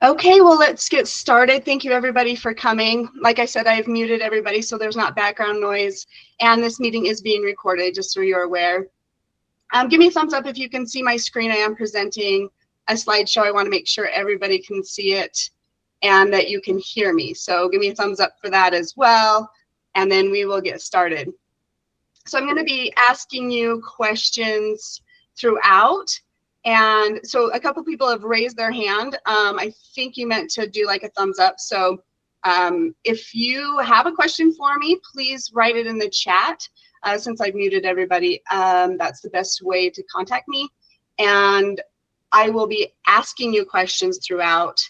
Okay, well, let's get started. Thank you, everybody, for coming. Like I said, I've muted everybody so there's not background noise, and this meeting is being recorded, just so you're aware. Give me a thumbs up if you can see my screen. I am presenting a slideshow. I want to make sure everybody can see it and that you can hear me. So give me a thumbs up for that as well, and then we will get started. So I'm going to be asking you questions throughout. And so a couple people have raised their hand. I think you meant to do like a thumbs up. So if you have a question for me, please write it in the chat. Since I've muted everybody, that's the best way to contact me. And I will be asking you questions throughout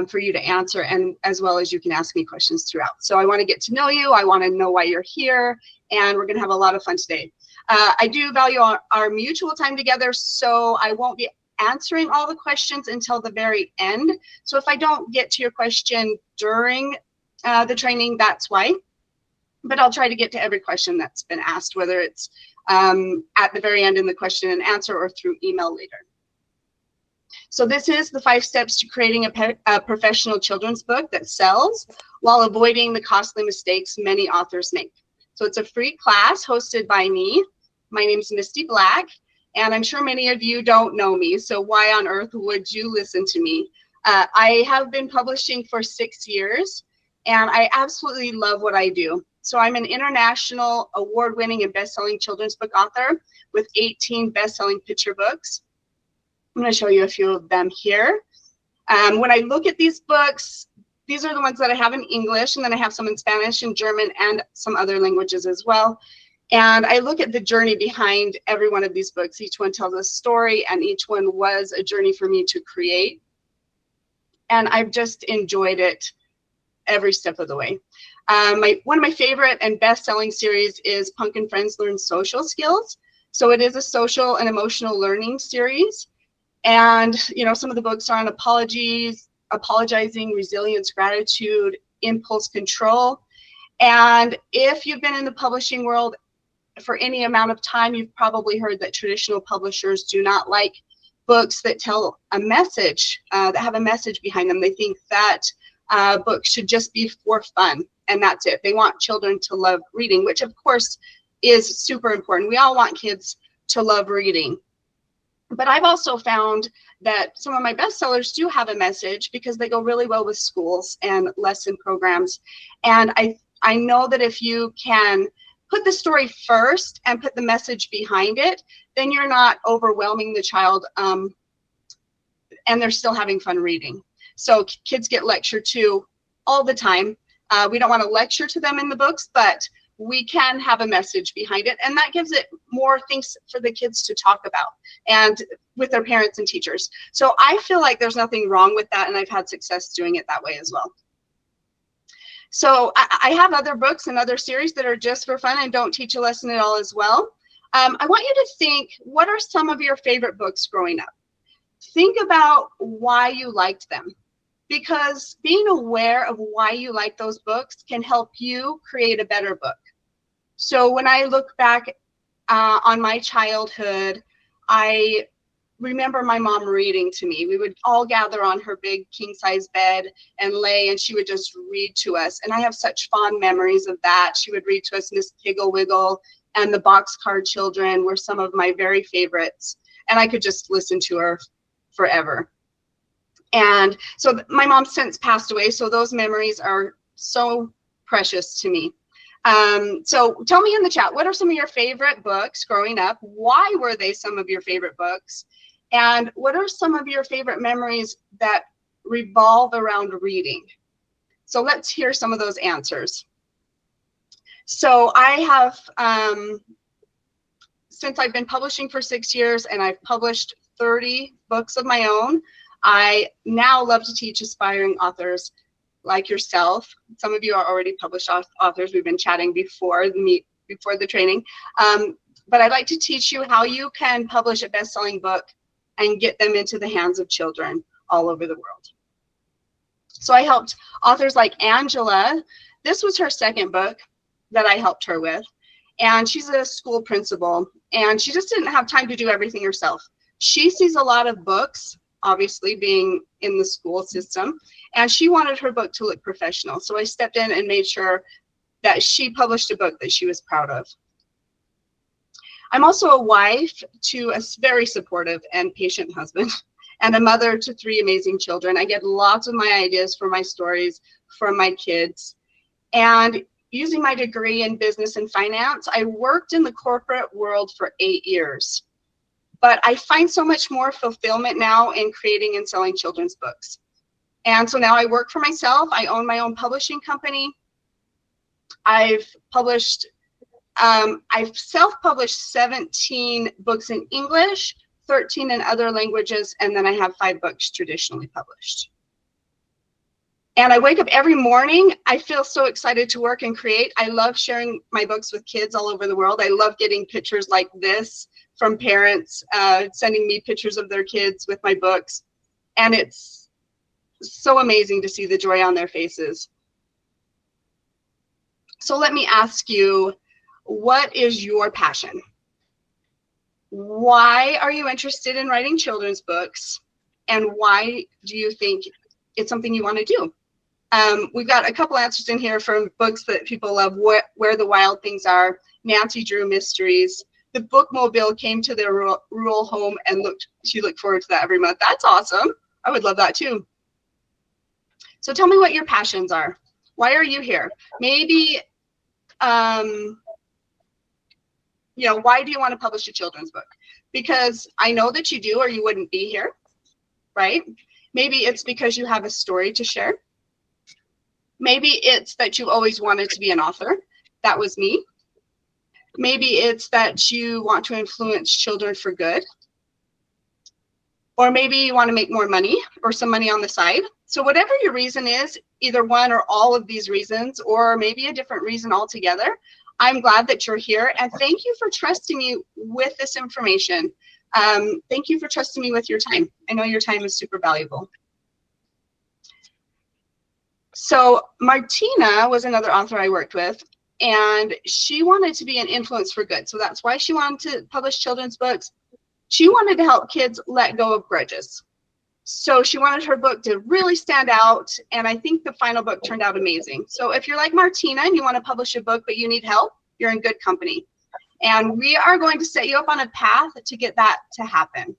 for you to answer, and as well as you can ask me questions throughout. So I want to get to know you. I want to know why you're here, and we're going to have a lot of fun today. I do value our mutual time together, so I won't be answering all the questions until the very end. So if I don't get to your question during the training, that's why. But I'll try to get to every question that's been asked, whether it's at the very end in the question and answer or through email later. So this is the 5 steps to creating a professional children's book that sells while avoiding the costly mistakes many authors make. So it's a free class hosted by me. My name's Misty Black, and I'm sure many of you don't know me, so why on earth would you listen to me? I have been publishing for 6 years, and I absolutely love what I do. So I'm an international award-winning and best-selling children's book author with 18 best-selling picture books. I'm going to show you a few of them here. When I look at these books, these are the ones that I have in English, and then I have some in Spanish and German and some other languages as well. And I look at the journey behind every one of these books. Each one tells a story, and each one was a journey for me to create. And I've just enjoyed it every step of the way. One of my favorite and best-selling series is Punk and Friends Learn Social Skills. So it is a social and emotional learning series. And, you know, some of the books are on apologizing, resilience, gratitude, impulse control. And if you've been in the publishing world for any amount of time, you've probably heard that traditional publishers do not like books that tell a message, that have a message behind them. They think that books should just be for fun, and that's it. They want children to love reading, which of course is super important. We all want kids to love reading. But I've also found that some of my bestsellers do have a message because they go really well with schools and lesson programs. And I know that if you can put the story first and put the message behind it, then you're not overwhelming the child, and they're still having fun reading. So kids get lectured to all the time. We don't want to lecture to them in the books, but we can have a message behind it, and that gives it more things for the kids to talk about and with their parents and teachers. So I feel like there's nothing wrong with that, and I've had success doing it that way as well. So I have other books and other series that are just for fun and don't teach a lesson at all as well. I want you to think, what are some of your favorite books growing up? Think about why you liked them, because being aware of why you like those books can help you create a better book. So when I look back on my childhood, I remember my mom reading to me. We would all gather on her big king-size bed and lay, and she would just read to us. And I have such fond memories of that. She would read to us Miss Tiggle Wiggle and the Boxcar Children were some of my very favorites. And I could just listen to her forever. And so my mom since passed away, so those memories are so precious to me. So tell me in the chat, what are some of your favorite books growing up? Why were they some of your favorite books? And what are some of your favorite memories that revolve around reading? So let's hear some of those answers. So I have, since I've been publishing for 6 years and I've published 30 books of my own, I now love to teach aspiring authors like yourself. Some of you are already published authors. We've been chatting before the training. But I'd like to teach you how you can publish a best-selling book and get them into the hands of children all over the world. So I helped authors like Angela. This was her second book that I helped her with. And she's a school principal, and she just didn't have time to do everything herself. She sees a lot of books obviously being in the school system, and she wanted her book to look professional. So I stepped in and made sure that she published a book that she was proud of. I'm also a wife to a very supportive and patient husband, and a mother to 3 amazing children. I get lots of my ideas for my stories from my kids. And using my degree in business and finance, I worked in the corporate world for 8 years. But I find so much more fulfillment now in creating and selling children's books. And so now I work for myself. I own my own publishing company. I've self-published 17 books in English, 13 in other languages, and then I have 5 books traditionally published. And I wake up every morning. I feel so excited to work and create. I love sharing my books with kids all over the world. I love getting pictures like this from parents, sending me pictures of their kids with my books. And it's so amazing to see the joy on their faces. So let me ask you, what is your passion? Why are you interested in writing children's books? And why do you think it's something you want to do? We've got a couple answers in here from books that people love. Where the Wild Things Are, Nancy Drew Mysteries. The Bookmobile came to their rural home and she looked forward to that every month. That's awesome. I would love that too. So tell me what your passions are. Why are you here? Maybe, you know, why do you want to publish a children's book? Because I know that you do, or you wouldn't be here, right? Maybe it's because you have a story to share. Maybe it's that you always wanted to be an author. That was me. Maybe it's that you want to influence children for good. Or maybe you want to make more money or some money on the side. So whatever your reason is, either one or all of these reasons, or maybe a different reason altogether, I'm glad that you're here. And thank you for trusting me with this information. Thank you for trusting me with your time. I know your time is super valuable. So Martina was another author I worked with, and she wanted to be an influence for good. So that's why she wanted to publish children's books. She wanted to help kids let go of grudges. So she wanted her book to really stand out, and I think the final book turned out amazing. So if you're like Martina and you want to publish a book but you need help, you're in good company. And we are going to set you up on a path to get that to happen.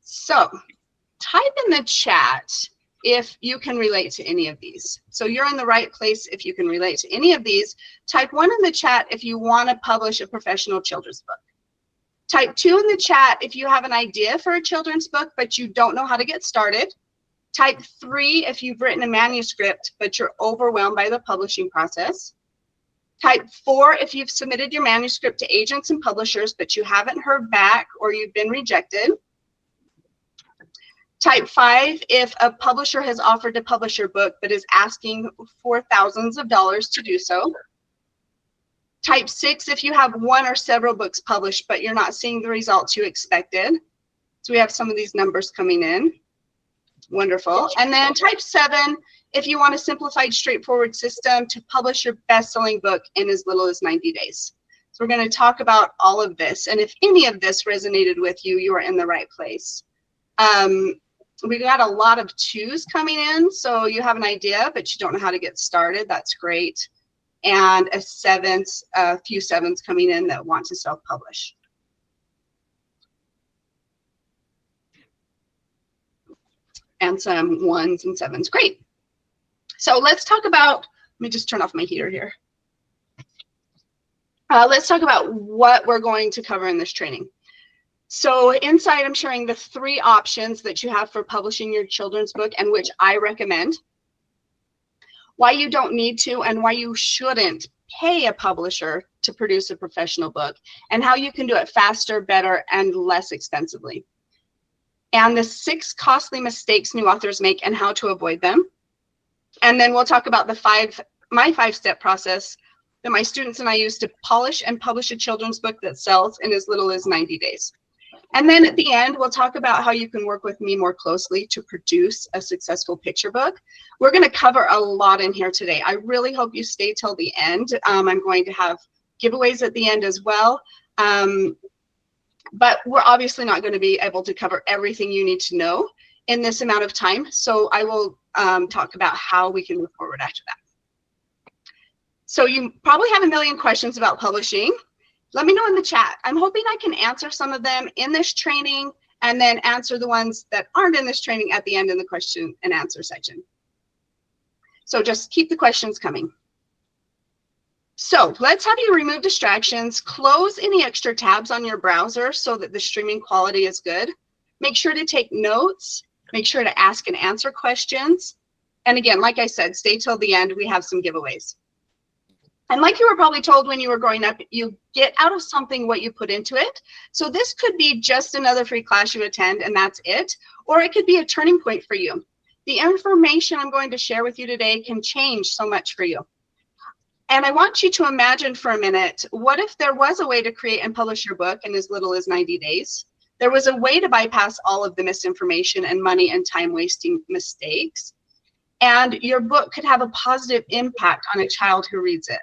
So type in the chat if you can relate to any of these. So you're in the right place if you can relate to any of these. Type 1 in the chat if you want to publish a professional children's book. Type 2 in the chat if you have an idea for a children's book, but you don't know how to get started. Type 3 if you've written a manuscript, but you're overwhelmed by the publishing process. Type 4 if you've submitted your manuscript to agents and publishers, but you haven't heard back or you've been rejected. Type 5 if a publisher has offered to publish your book, but is asking for thousands of dollars to do so. Type 6 if you have 1 or several books published, but you're not seeing the results you expected. So we have some of these numbers coming in. Wonderful. And then type 7 if you want a simplified, straightforward system to publish your best-selling book in as little as 90 days. So we're going to talk about all of this. And if any of this resonated with you, you are in the right place. We got a lot of 2s coming in. So you have an idea, but you don't know how to get started. That's great. And a few 7s coming in that want to self-publish. And some 1s and 7s. Great. So let's talk about, let me just turn off my heater here. Let's talk about what we're going to cover in this training. So inside, I'm sharing the 3 options that you have for publishing your children's book and which I recommend. Why you don't need to and why you shouldn't pay a publisher to produce a professional book, and how you can do it faster, better, and less expensively. And the 6 costly mistakes new authors make and how to avoid them. And then we'll talk about my 5-step process that my students and I use to polish and publish a children's book that sells in as little as 90 days. And then at the end, we'll talk about how you can work with me more closely to produce a successful picture book. We're going to cover a lot in here today. I really hope you stay till the end. I'm going to have giveaways at the end as well. But we're obviously not going to be able to cover everything you need to know in this amount of time. So I will talk about how we can move forward after that. So you probably have a million questions about publishing. Let me know in the chat. I'm hoping I can answer some of them in this training and then answer the ones that aren't in this training at the end in the question and answer section. So just keep the questions coming. So let's have you remove distractions, close any extra tabs on your browser so that the streaming quality is good. Make sure to take notes, make sure to ask and answer questions. And again, like I said, stay till the end, we have some giveaways. And like you were probably told when you were growing up, you get out of something what you put into it. So this could be just another free class you attend and that's it, or it could be a turning point for you. The information I'm going to share with you today can change so much for you. And I want you to imagine for a minute, what if there was a way to create and publish your book in as little as 90 days? There was a way to bypass all of the misinformation and money and time wasting mistakes. And your book could have a positive impact on a child who reads it.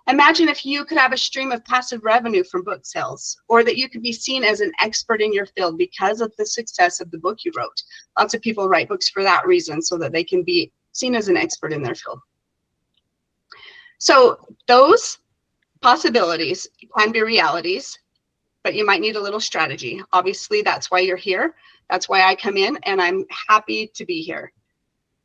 Imagine if you could have a stream of passive revenue from book sales, or that you could be seen as an expert in your field because of the success of the book you wrote. Lots of people write books for that reason, so that they can be seen as an expert in their field. So those possibilities can be realities, but you might need a little strategy. Obviously, that's why you're here. That's why I come in, and I'm happy to be here.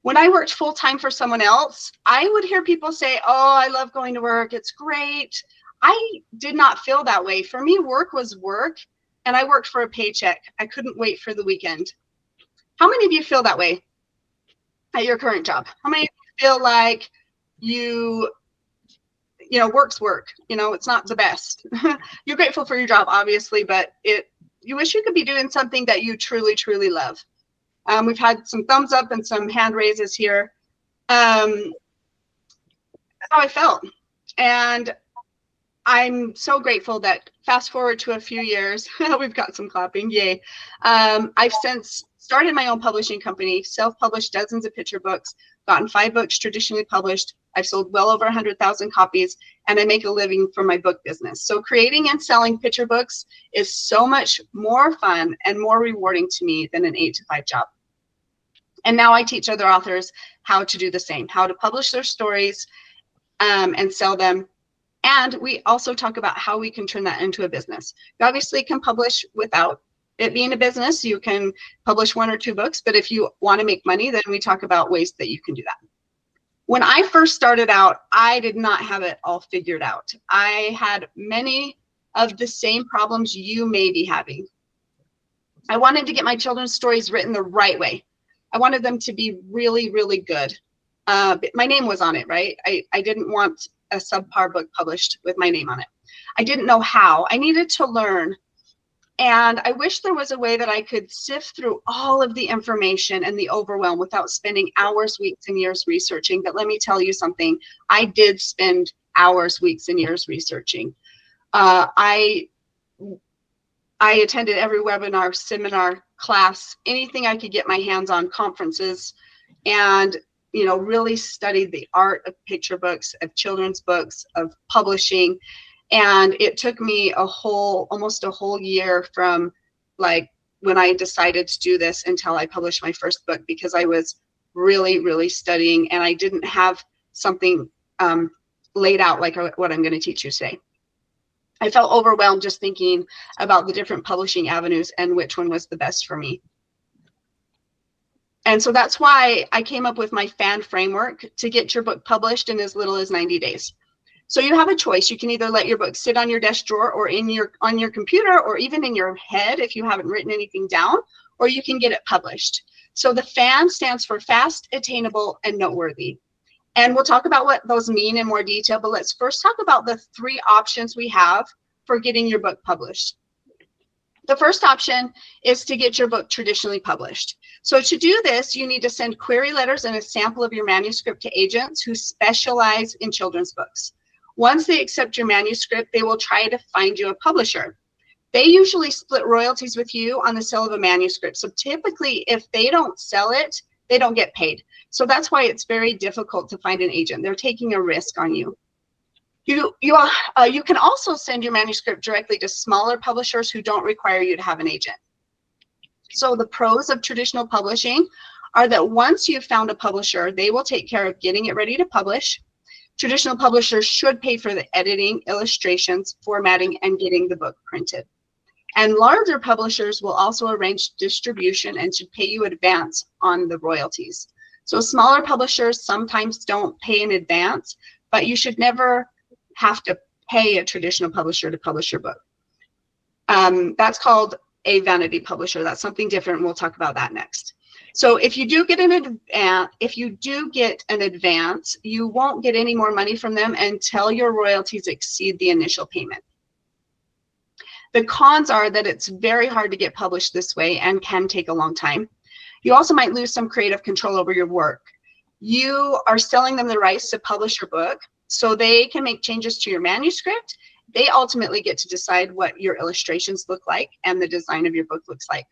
When I worked full-time for someone else, I would hear people say, oh, I love going to work. It's great. I did not feel that way. For me, work was work, and I worked for a paycheck. I couldn't wait for the weekend. How many of you feel that way at your current job? How many of you feel like work's work, it's not the best. You're grateful for your job, obviously, but you wish you could be doing something that you truly, truly love. We've had some thumbs up and some hand raises here. That's how I felt. And I'm so grateful that fast forward to a few years, we've got some clapping, yay. I've since started my own publishing company, self-published dozens of picture books, gotten 5 books traditionally published. I've sold well over 100,000 copies, and I make a living from my book business. So creating and selling picture books is so much more fun and more rewarding to me than an 8-to-5 job. And now I teach other authors how to do the same, how to publish their stories and sell them. And we also talk about how we can turn that into a business. You obviously can publish without it being a business. You can publish 1 or 2 books, but if you want to make money, then we talk about ways that you can do that. When I first started out, I did not have it all figured out. I had many of the same problems you may be having. I wanted to get my children's stories written the right way. I wanted them to be really, really good. My name was on it, right? I didn't want a subpar book published with my name on it. I didn't know how. I needed to learn. And I wish there was a way that I could sift through all of the information and the overwhelm without spending hours, weeks, and years researching. But let me tell you something. I did spend hours, weeks, and years researching. I attended every webinar, seminar, class, anything I could get my hands on, conferences, and really studied the art of picture books, of children's books, of publishing. And it took me almost a whole year from like when I decided to do this until I published my first book, because I was really, really studying, and I didn't have something laid out like what I'm going to teach you today. I felt overwhelmed just thinking about the different publishing avenues and which one was the best for me. And so that's why I came up with my FAN framework to get your book published in as little as 90 days. So you have a choice. You can either let your book sit on your desk drawer or on your computer, or even in your head if you haven't written anything down, or you can get it published. So the FAN stands for fast, attainable, and noteworthy. And we'll talk about what those mean in more detail, but let's first talk about the 3 options we have for getting your book published. The first option is to get your book traditionally published. So to do this, you need to send query letters and a sample of your manuscript to agents who specialize in children's books. Once they accept your manuscript, they will try to find you a publisher. They usually split royalties with you on the sale of a manuscript. So typically, if they don't sell it, they don't get paid. So that's why it's very difficult to find an agent. They're taking a risk on you. You can also send your manuscript directly to smaller publishers who don't require you to have an agent. So the pros of traditional publishing are that once you've found a publisher, they will take care of getting it ready to publish. Traditional publishers should pay for the editing, illustrations, formatting, and getting the book printed. And larger publishers will also arrange distribution and should pay you advance on the royalties. So smaller publishers sometimes don't pay in advance, but you should never have to pay a traditional publisher to publish your book. That's called a vanity publisher. That's something different, and we'll talk about that next. So if you do get an advance, you won't get any more money from them until your royalties exceed the initial payment. The cons are that it's very hard to get published this way and can take a long time. You also might lose some creative control over your work. You are selling them the rights to publish your book, so they can make changes to your manuscript. They ultimately get to decide what your illustrations look like and the design of your book looks like.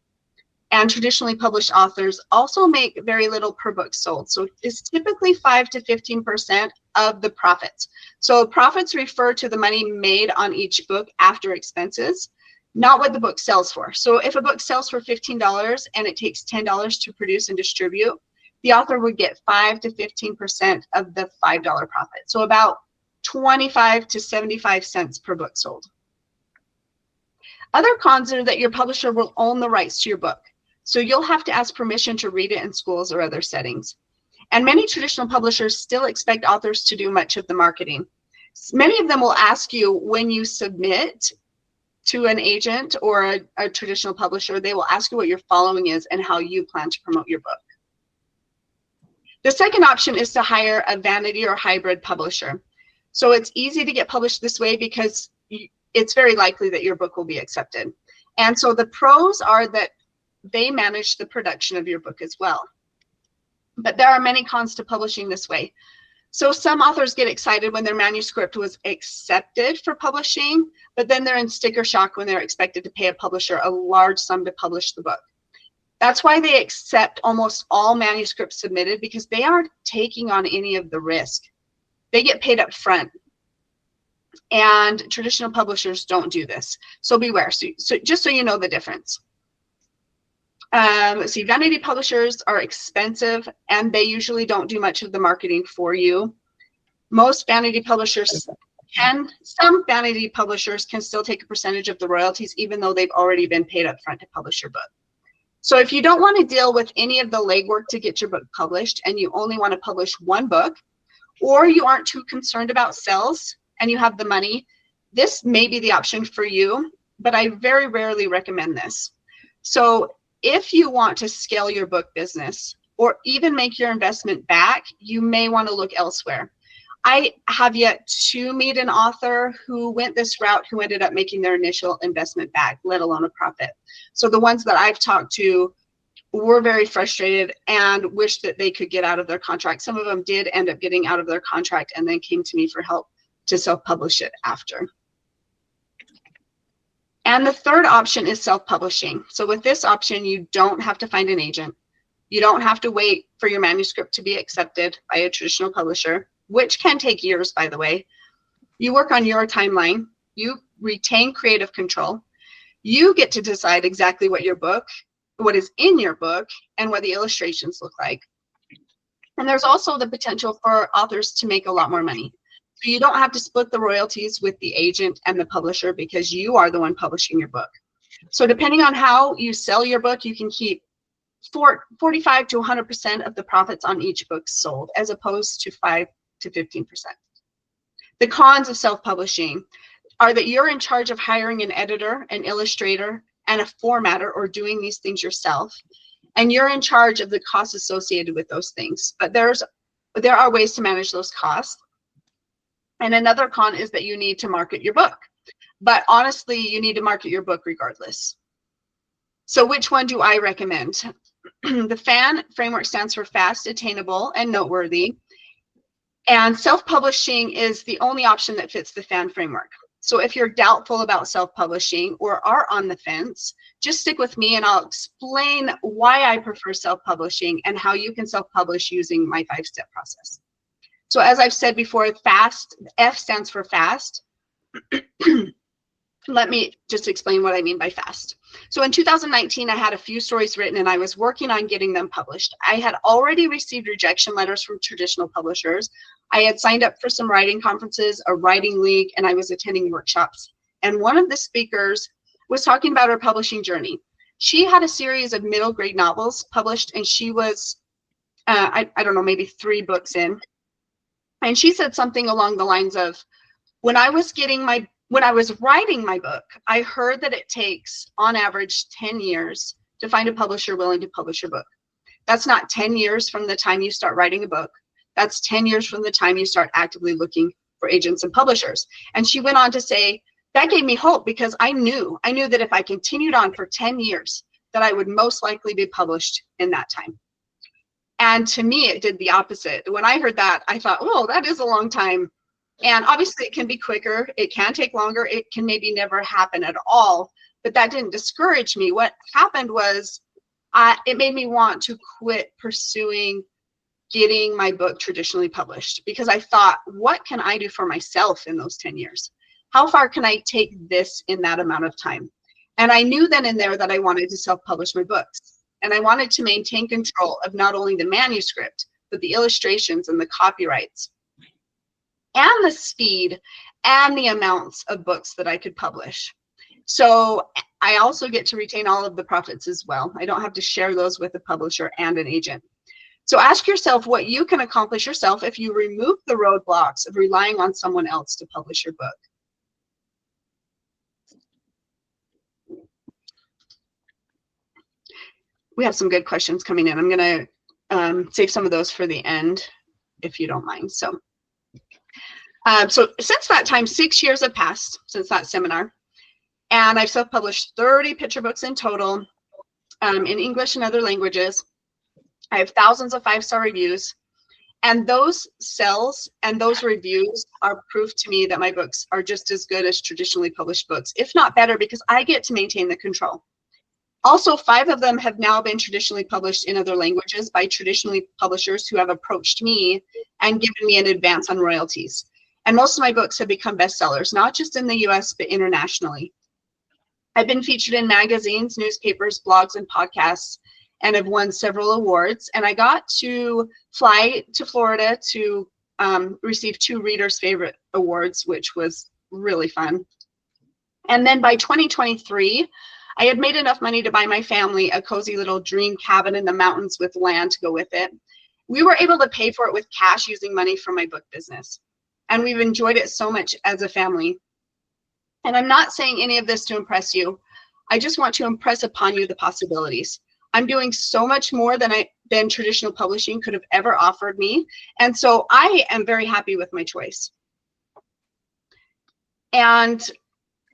And traditionally published authors also make very little per book sold. So it's typically 5 to 15% of the profits. So profits refer to the money made on each book after expenses, not what the book sells for. So if a book sells for $15 and it takes $10 to produce and distribute, the author would get 5 to 15% of the $5 profit. So about 25 to 75 cents per book sold. Other cons are that your publisher will own the rights to your book. So you'll have to ask permission to read it in schools or other settings. And many traditional publishers still expect authors to do much of the marketing. Many of them will ask you when you submit to an agent or a traditional publisher, they will ask you what your following is and how you plan to promote your book. The second option is to hire a vanity or hybrid publisher. So it's easy to get published this way because it's very likely that your book will be accepted. And so the pros are that they manage the production of your book as well. But there are many cons to publishing this way. So some authors get excited when their manuscript was accepted for publishing, but then they're in sticker shock when they're expected to pay a publisher a large sum to publish the book. That's why they accept almost all manuscripts submitted, because they aren't taking on any of the risk. They get paid up front. And traditional publishers don't do this. So beware. So just so you know the difference. Let's see, vanity publishers are expensive and they usually don't do much of the marketing for you. Most vanity publishers some vanity publishers can still take a percentage of the royalties even though they've already been paid up front to publish your book. So if you don't want to deal with any of the legwork to get your book published and you only want to publish one book, or you aren't too concerned about sales and you have the money, this may be the option for you, but I very rarely recommend this. So if you want to scale your book business or even make your investment back, you may want to look elsewhere. I have yet to meet an author who went this route who ended up making their initial investment back, let alone a profit. So the ones that I've talked to were very frustrated and wished that they could get out of their contract. Some of them did end up getting out of their contract and then came to me for help to self-publish it after. And the third option is self-publishing. So with this option, you don't have to find an agent. You don't have to wait for your manuscript to be accepted by a traditional publisher, which can take years, by the way. You work on your timeline. You retain creative control. You get to decide exactly what is in your book and what the illustrations look like. And there's also the potential for authors to make a lot more money. So you don't have to split the royalties with the agent and the publisher because you are the one publishing your book. So depending on how you sell your book, you can keep 45 to 100% of the profits on each book sold, as opposed to 5 to 15%. The cons of self-publishing are that you're in charge of hiring an editor, an illustrator, and a formatter, or doing these things yourself. And you're in charge of the costs associated with those things. But there are ways to manage those costs. And another con is that you need to market your book. But honestly, you need to market your book regardless. So which one do I recommend? The FAN framework stands for fast, attainable, and noteworthy. And self-publishing is the only option that fits the FAN framework. So if you're doubtful about self-publishing or are on the fence, just stick with me and I'll explain why I prefer self-publishing and how you can self-publish using my 5-step process. So as I've said before, FAST, F stands for FAST. Let me just explain what I mean by FAST. So in 2019, I had a few stories written and I was working on getting them published. I had already received rejection letters from traditional publishers. I had signed up for some writing conferences, a writing league, and I was attending workshops. And one of the speakers was talking about her publishing journey. She had a series of middle grade novels published, and she was, I don't know, maybe 3 books in. And she said something along the lines of, when I was writing my book, I heard that it takes, on average, 10 years to find a publisher willing to publish your book. That's not 10 years from the time you start writing a book. That's 10 years from the time you start actively looking for agents and publishers. And she went on to say, that gave me hope, because I knew that if I continued on for 10 years, that I would most likely be published in that time. And to me, it did the opposite. When I heard that, I thought, oh, that is a long time. And obviously it can be quicker, it can take longer, it can maybe never happen at all, but that didn't discourage me. What happened was it made me want to quit pursuing getting my book traditionally published, because I thought, what can I do for myself in those 10 years? How far can I take this in that amount of time? And I knew then and there that I wanted to self-publish my books. And I wanted to maintain control of not only the manuscript, but the illustrations and the copyrights, and the speed and the amounts of books that I could publish. So I also get to retain all of the profits as well. I don't have to share those with a publisher and an agent. So ask yourself what you can accomplish yourself if you remove the roadblocks of relying on someone else to publish your book. We have some good questions coming in. I'm going to save some of those for the end, if you don't mind. So since that time, 6 years have passed since that seminar, and I've self-published 30 picture books in total, in English and other languages. I have thousands of 5-star reviews, and those sales and those reviews are proof to me that my books are just as good as traditionally published books, if not better, because I get to maintain the control. Also, 5 of them have now been traditionally published in other languages by traditionally publishers who have approached me and given me an advance on royalties. And most of my books have become bestsellers, not just in the US, but internationally. I've been featured in magazines, newspapers, blogs, and podcasts, and have won several awards. And I got to fly to Florida to receive 2 Reader's Favorite Awards, which was really fun. And then by 2023, I had made enough money to buy my family a cozy little dream cabin in the mountains with land to go with it. We were able to pay for it with cash using money from my book business. And we've enjoyed it so much as a family. And I'm not saying any of this to impress you. I just want to impress upon you the possibilities. I'm doing so much more than traditional publishing could have ever offered me. And so I am very happy with my choice. And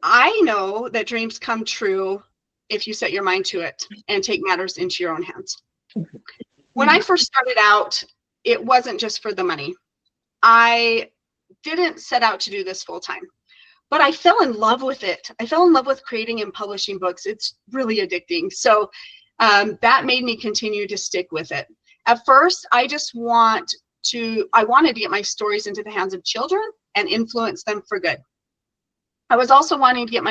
I know that dreams come true if you set your mind to it and take matters into your own hands. When I first started out, it wasn't just for the money. I didn't set out to do this full time, but I fell in love with it. I fell in love with creating and publishing books. It's really addicting. So that made me continue to stick with it. At first, I wanted to get my stories into the hands of children and influence them for good. I was also wanting to get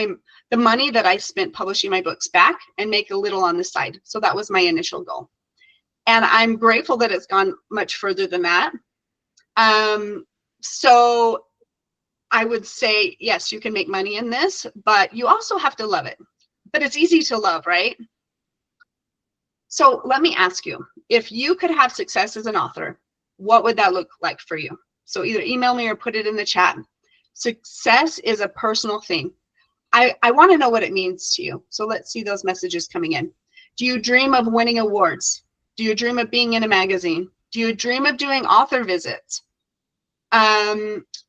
the money that I spent publishing my books back and make a little on the side. So that was my initial goal. And I'm grateful that it's gone much further than that. So I would say, yes, you can make money in this, but you also have to love it. But it's easy to love, right? So let me ask you, if you could have success as an author, what would that look like for you? So either email me or put it in the chat. Success is a personal thing. I want to know what it means to you. So let's see those messages coming in. Do you dream of winning awards? Do you dream of being in a magazine? Do you dream of doing author visits?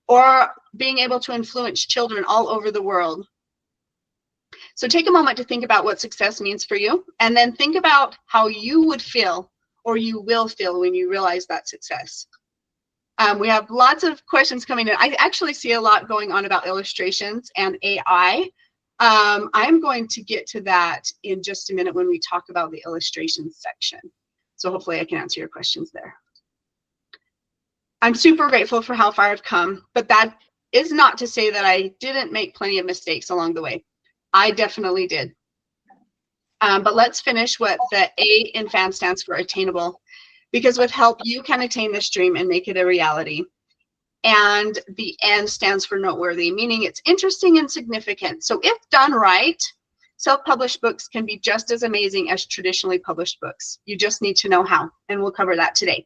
Or being able to influence children all over the world? So take a moment to think about what success means for you, and then think about how you would feel, or you will feel, when you realize that success. We have lots of questions coming in. I actually see a lot going on about illustrations and AI. I'm going to get to that in just a minute when we talk about the illustrations section. So hopefully I can answer your questions there. I'm super grateful for how far I've come, but that is not to say that I didn't make plenty of mistakes along the way. I definitely did. But let's finish what the A in FAN stands for, attainable, because with help, you can attain this dream and make it a reality. And the N stands for noteworthy, meaning it's interesting and significant. So if done right, self-published books can be just as amazing as traditionally published books. You just need to know how, and we'll cover that today.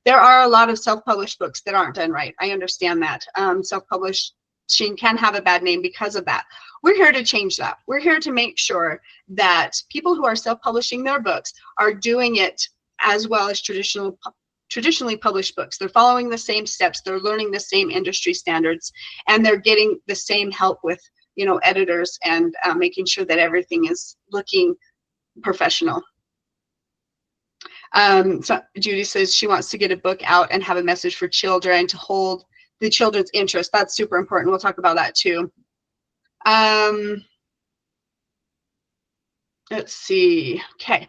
There are a lot of self-published books that aren't done right. I understand that. Self-publishing can have a bad name because of that. We're here to change that. We're here to make sure that people who are self-publishing their books are doing it as well as traditionally published books. They're following the same steps, they're learning the same industry standards, and they're getting the same help with, you know, editors and making sure that everything is looking professional. So Judy says she wants to get a book out and have a message for children to hold the children's interest. That's super important. We'll talk about that too. Let's see. Okay.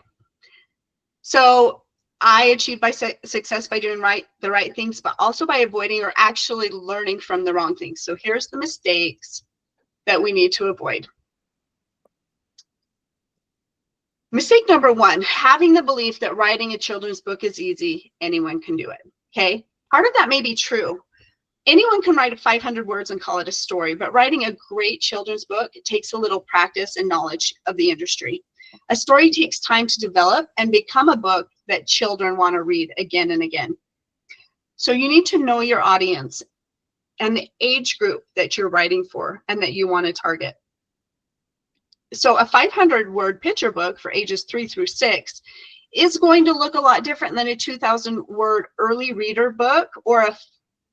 So I achieved success by doing the right things, but also by avoiding or actually learning from the wrong things. So here's the mistakes that we need to avoid. Mistake number one, having the belief that writing a children's book is easy. Anyone can do it. Okay. Part of that may be true. Anyone can write 500 words and call it a story, but writing a great children's book takes a little practice and knowledge of the industry. A story takes time to develop and become a book that children want to read again and again. So you need to know your audience and the age group that you're writing for and that you want to target. So a 500-word picture book for ages 3 through 6 is going to look a lot different than a 2,000-word early reader book, or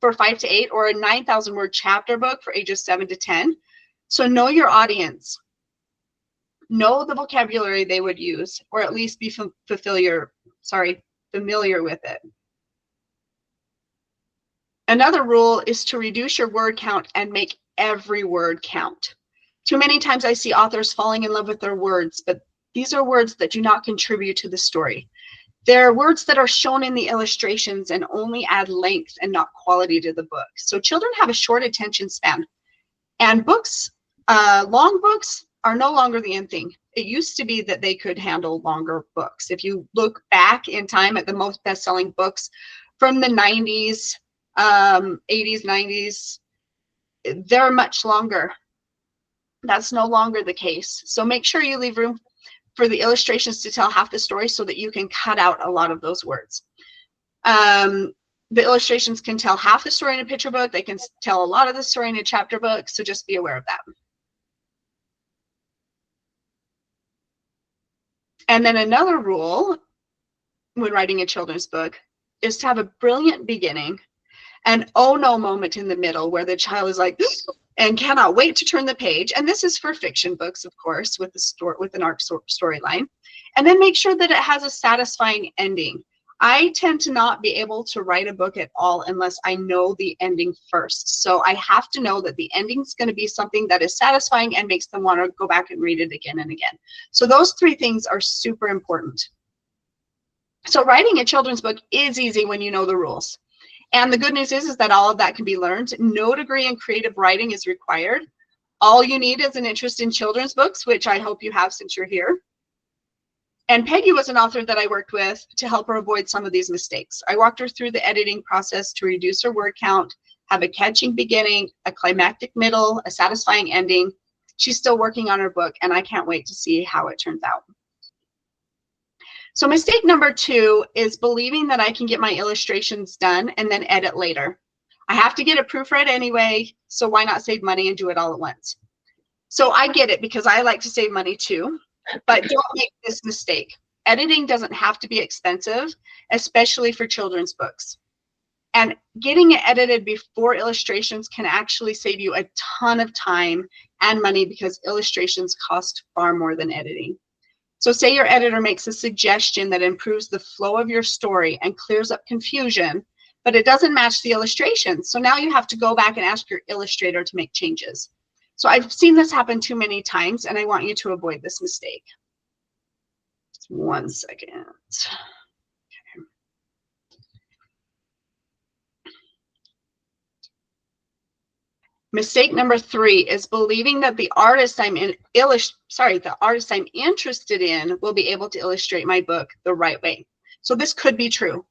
for 5 to 8, or a 9,000-word chapter book for ages 7 to 10. So know your audience. Know the vocabulary they would use, or at least be familiar with it. Another rule is to reduce your word count and make every word count. Too many times I see authors falling in love with their words, but these are words that do not contribute to the story. They're words that are shown in the illustrations and only add length and not quality to the book. So children have a short attention span, and books, long books, are no longer the end thing. It used to be that they could handle longer books. If you look back in time at the most best-selling books from the 90s, 80s, 90s, they're much longer. That's no longer the case. So make sure you leave room for the illustrations to tell half the story so that you can cut out a lot of those words. The illustrations can tell half the story in a picture book. They can tell a lot of the story in a chapter book. So just be aware of that. And then another rule when writing a children's book is to have a brilliant beginning and oh no moment in the middle where the child is like and cannot wait to turn the page. And this is for fiction books, of course, with an arc storyline. And then make sure that it has a satisfying ending. I tend to not be able to write a book at all unless I know the ending first. So I have to know that the ending is going to be something that is satisfying and makes them want to go back and read it again and again. So those three things are super important. So writing a children's book is easy when you know the rules. And the good news is that all of that can be learned. No degree in creative writing is required. All you need is an interest in children's books, which I hope you have since you're here. And Peggy was an author that I worked with to help her avoid some of these mistakes. I walked her through the editing process to reduce her word count, have a catching beginning, a climactic middle, a satisfying ending. She's still working on her book, and I can't wait to see how it turns out. So mistake number 2 is believing that I can get my illustrations done and then edit later. I have to get it proofread anyway, so why not save money and do it all at once? So I get it because I like to save money too, but don't make this mistake. Editing doesn't have to be expensive, especially for children's books. And getting it edited before illustrations can actually save you a ton of time and money because illustrations cost far more than editing. So say your editor makes a suggestion that improves the flow of your story and clears up confusion, but it doesn't match the illustrations. So now you have to go back and ask your illustrator to make changes. So I've seen this happen too many times, and I want you to avoid this mistake. Just 1 second. Okay. Mistake number 3 is believing that the artist I'm interested in will be able to illustrate my book the right way. So this could be true,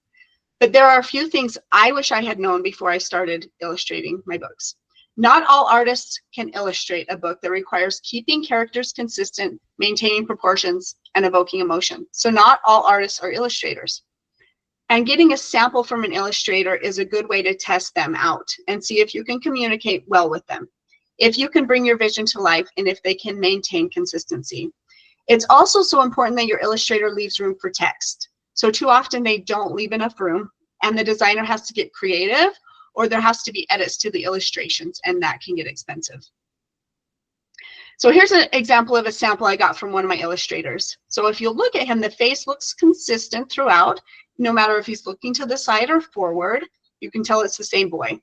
but there are a few things I wish I had known before I started illustrating my books. Not all artists can illustrate a book that requires keeping characters consistent, maintaining proportions, and evoking emotion. So not all artists are illustrators. And getting a sample from an illustrator is a good way to test them out and see if you can communicate well with them, if you can bring your vision to life, and if they can maintain consistency. It's also so important that your illustrator leaves room for text. So too often they don't leave enough room, and the designer has to get creative, or there has to be edits to the illustrations, and that can get expensive. So here's an example of a sample I got from one of my illustrators. So if you look at him, the face looks consistent throughout. No matter if he's looking to the side or forward, you can tell it's the same boy.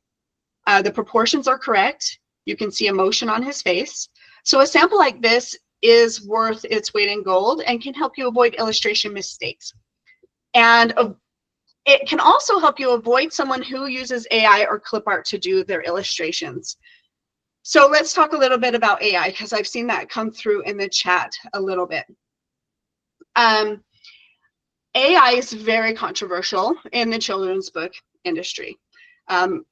The proportions are correct. You can see emotion on his face. So a sample like this is worth its weight in gold and can help you avoid illustration mistakes. And it can also help you avoid someone who uses AI or clip art to do their illustrations. So let's talk a little bit about AI, because I've seen that come through in the chat a little bit. AI is very controversial in the children's book industry.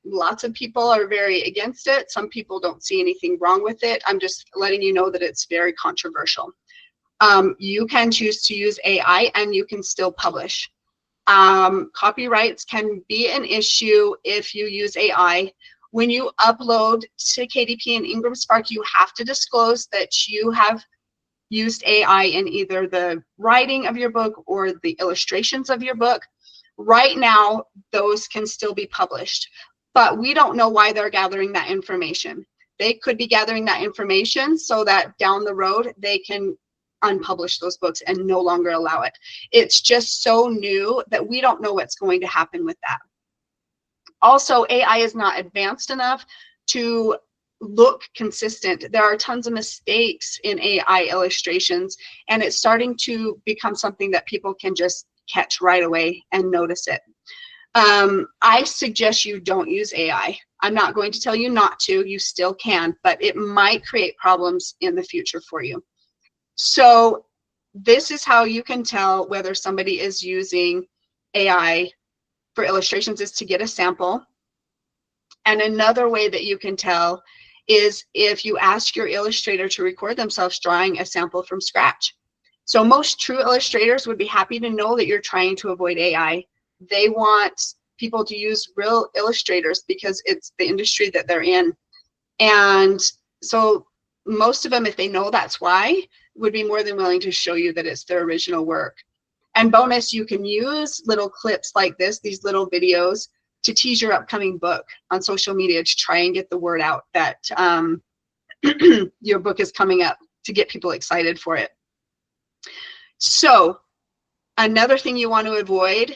Lots of people are very against it. Some people don't see anything wrong with it. I'm just letting you know that it's very controversial. You can choose to use AI and you can still publish. Copyrights can be an issue if you use AI. When you upload to KDP and Ingram Spark, you have to disclose that you have used AI in either the writing of your book or the illustrations of your book. Right now, those can still be published, but we don't know why they're gathering that information. They could be gathering that information so that down the road, they can unpublish those books and no longer allow it. It's just so new that we don't know what's going to happen with that. Also, AI is not advanced enough to look consistent. There are tons of mistakes in AI illustrations, and it's starting to become something that people can just catch right away and notice it. I suggest you don't use AI. I'm not going to tell you not to, you still can, but it might create problems in the future for you. So this is how you can tell whether somebody is using AI for illustrations, is to get a sample. And another way that you can tell is if you ask your illustrator to record themselves drawing a sample from scratch. So most true illustrators would be happy to know that you're trying to avoid AI. They want people to use real illustrators because it's the industry that they're in. And so most of them, if they know that's why, would be more than willing to show you that it's their original work. And bonus, you can use little clips like this, these little videos, to tease your upcoming book on social media to try and get the word out that your book is coming up, to get people excited for it. So another thing you want to avoid,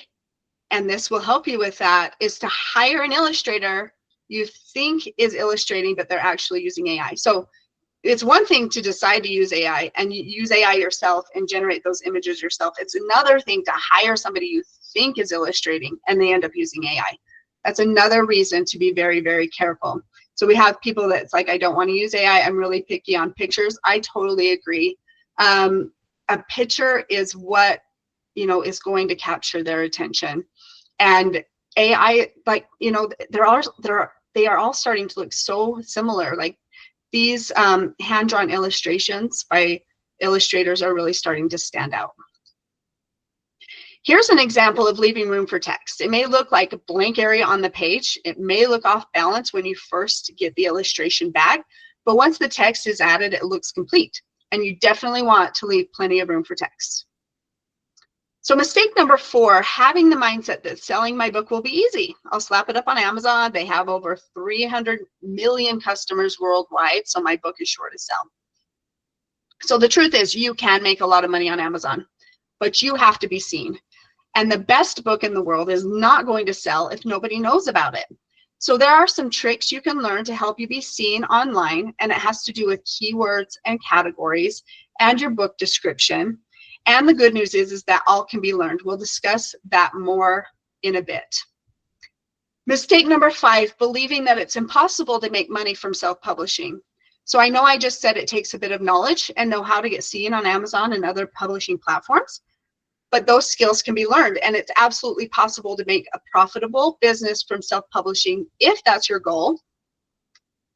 and this will help you with that, is to hire an illustrator you think is illustrating, but they're actually using AI. So it's one thing to decide to use AI and you use AI yourself and generate those images yourself. It's another thing to hire somebody you think is illustrating and they end up using AI. That's another reason to be very, very careful. So we have people that's like, I don't want to use AI. I'm really picky on pictures. I totally agree. A picture is what, you know, is going to capture their attention. And AI, like, you know, they are all starting to look so similar. Like these hand-drawn illustrations by illustrators are really starting to stand out. Here's an example of leaving room for text. It may look like a blank area on the page. It may look off balance when you first get the illustration back, but once the text is added, it looks complete. And you definitely want to leave plenty of room for text. So mistake number 4, having the mindset that selling my book will be easy. I'll slap it up on Amazon. They have over 300 million customers worldwide, so my book is sure to sell. So the truth is, you can make a lot of money on Amazon, but you have to be seen. And the best book in the world is not going to sell if nobody knows about it. So there are some tricks you can learn to help you be seen online, and it has to do with keywords and categories and your book description. And the good news is that all can be learned. We'll discuss that more in a bit. Mistake number 5, believing that it's impossible to make money from self-publishing. So I know I just said it takes a bit of knowledge and know how to get seen on Amazon and other publishing platforms, but those skills can be learned, and it's absolutely possible to make a profitable business from self-publishing if that's your goal.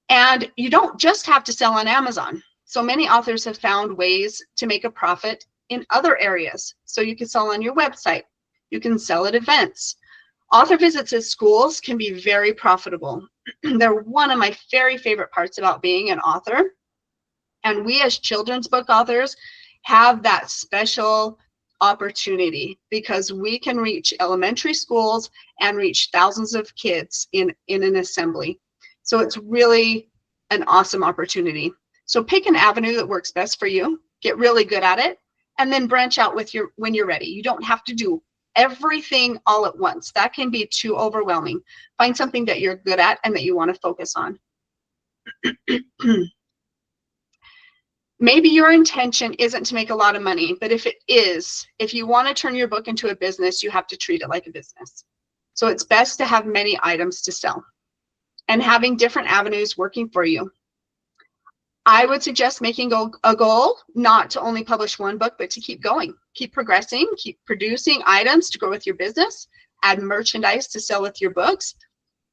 And you don't just have to sell on Amazon. So many authors have found ways to make a profit in other areas. So you can sell on your website, you can sell at events. Author visits at schools can be very profitable. They're one of my very favorite parts about being an author. And we as children's book authors have that special opportunity because we can reach elementary schools and reach thousands of kids in an assembly. So it's really an awesome opportunity. So pick an avenue that works best for you, get really good at it, and then branch out with when you're ready. You don't have to do everything all at once. That can be too overwhelming. Find something that you're good at and that you want to focus on. Maybe your intention isn't to make a lot of money, but if it is, if you want to turn your book into a business, you have to treat it like a business. So it's best to have many items to sell and having different avenues working for you. I would suggest making a goal not to only publish one book, but to keep going, keep progressing, keep producing items to grow with your business, add merchandise to sell with your books.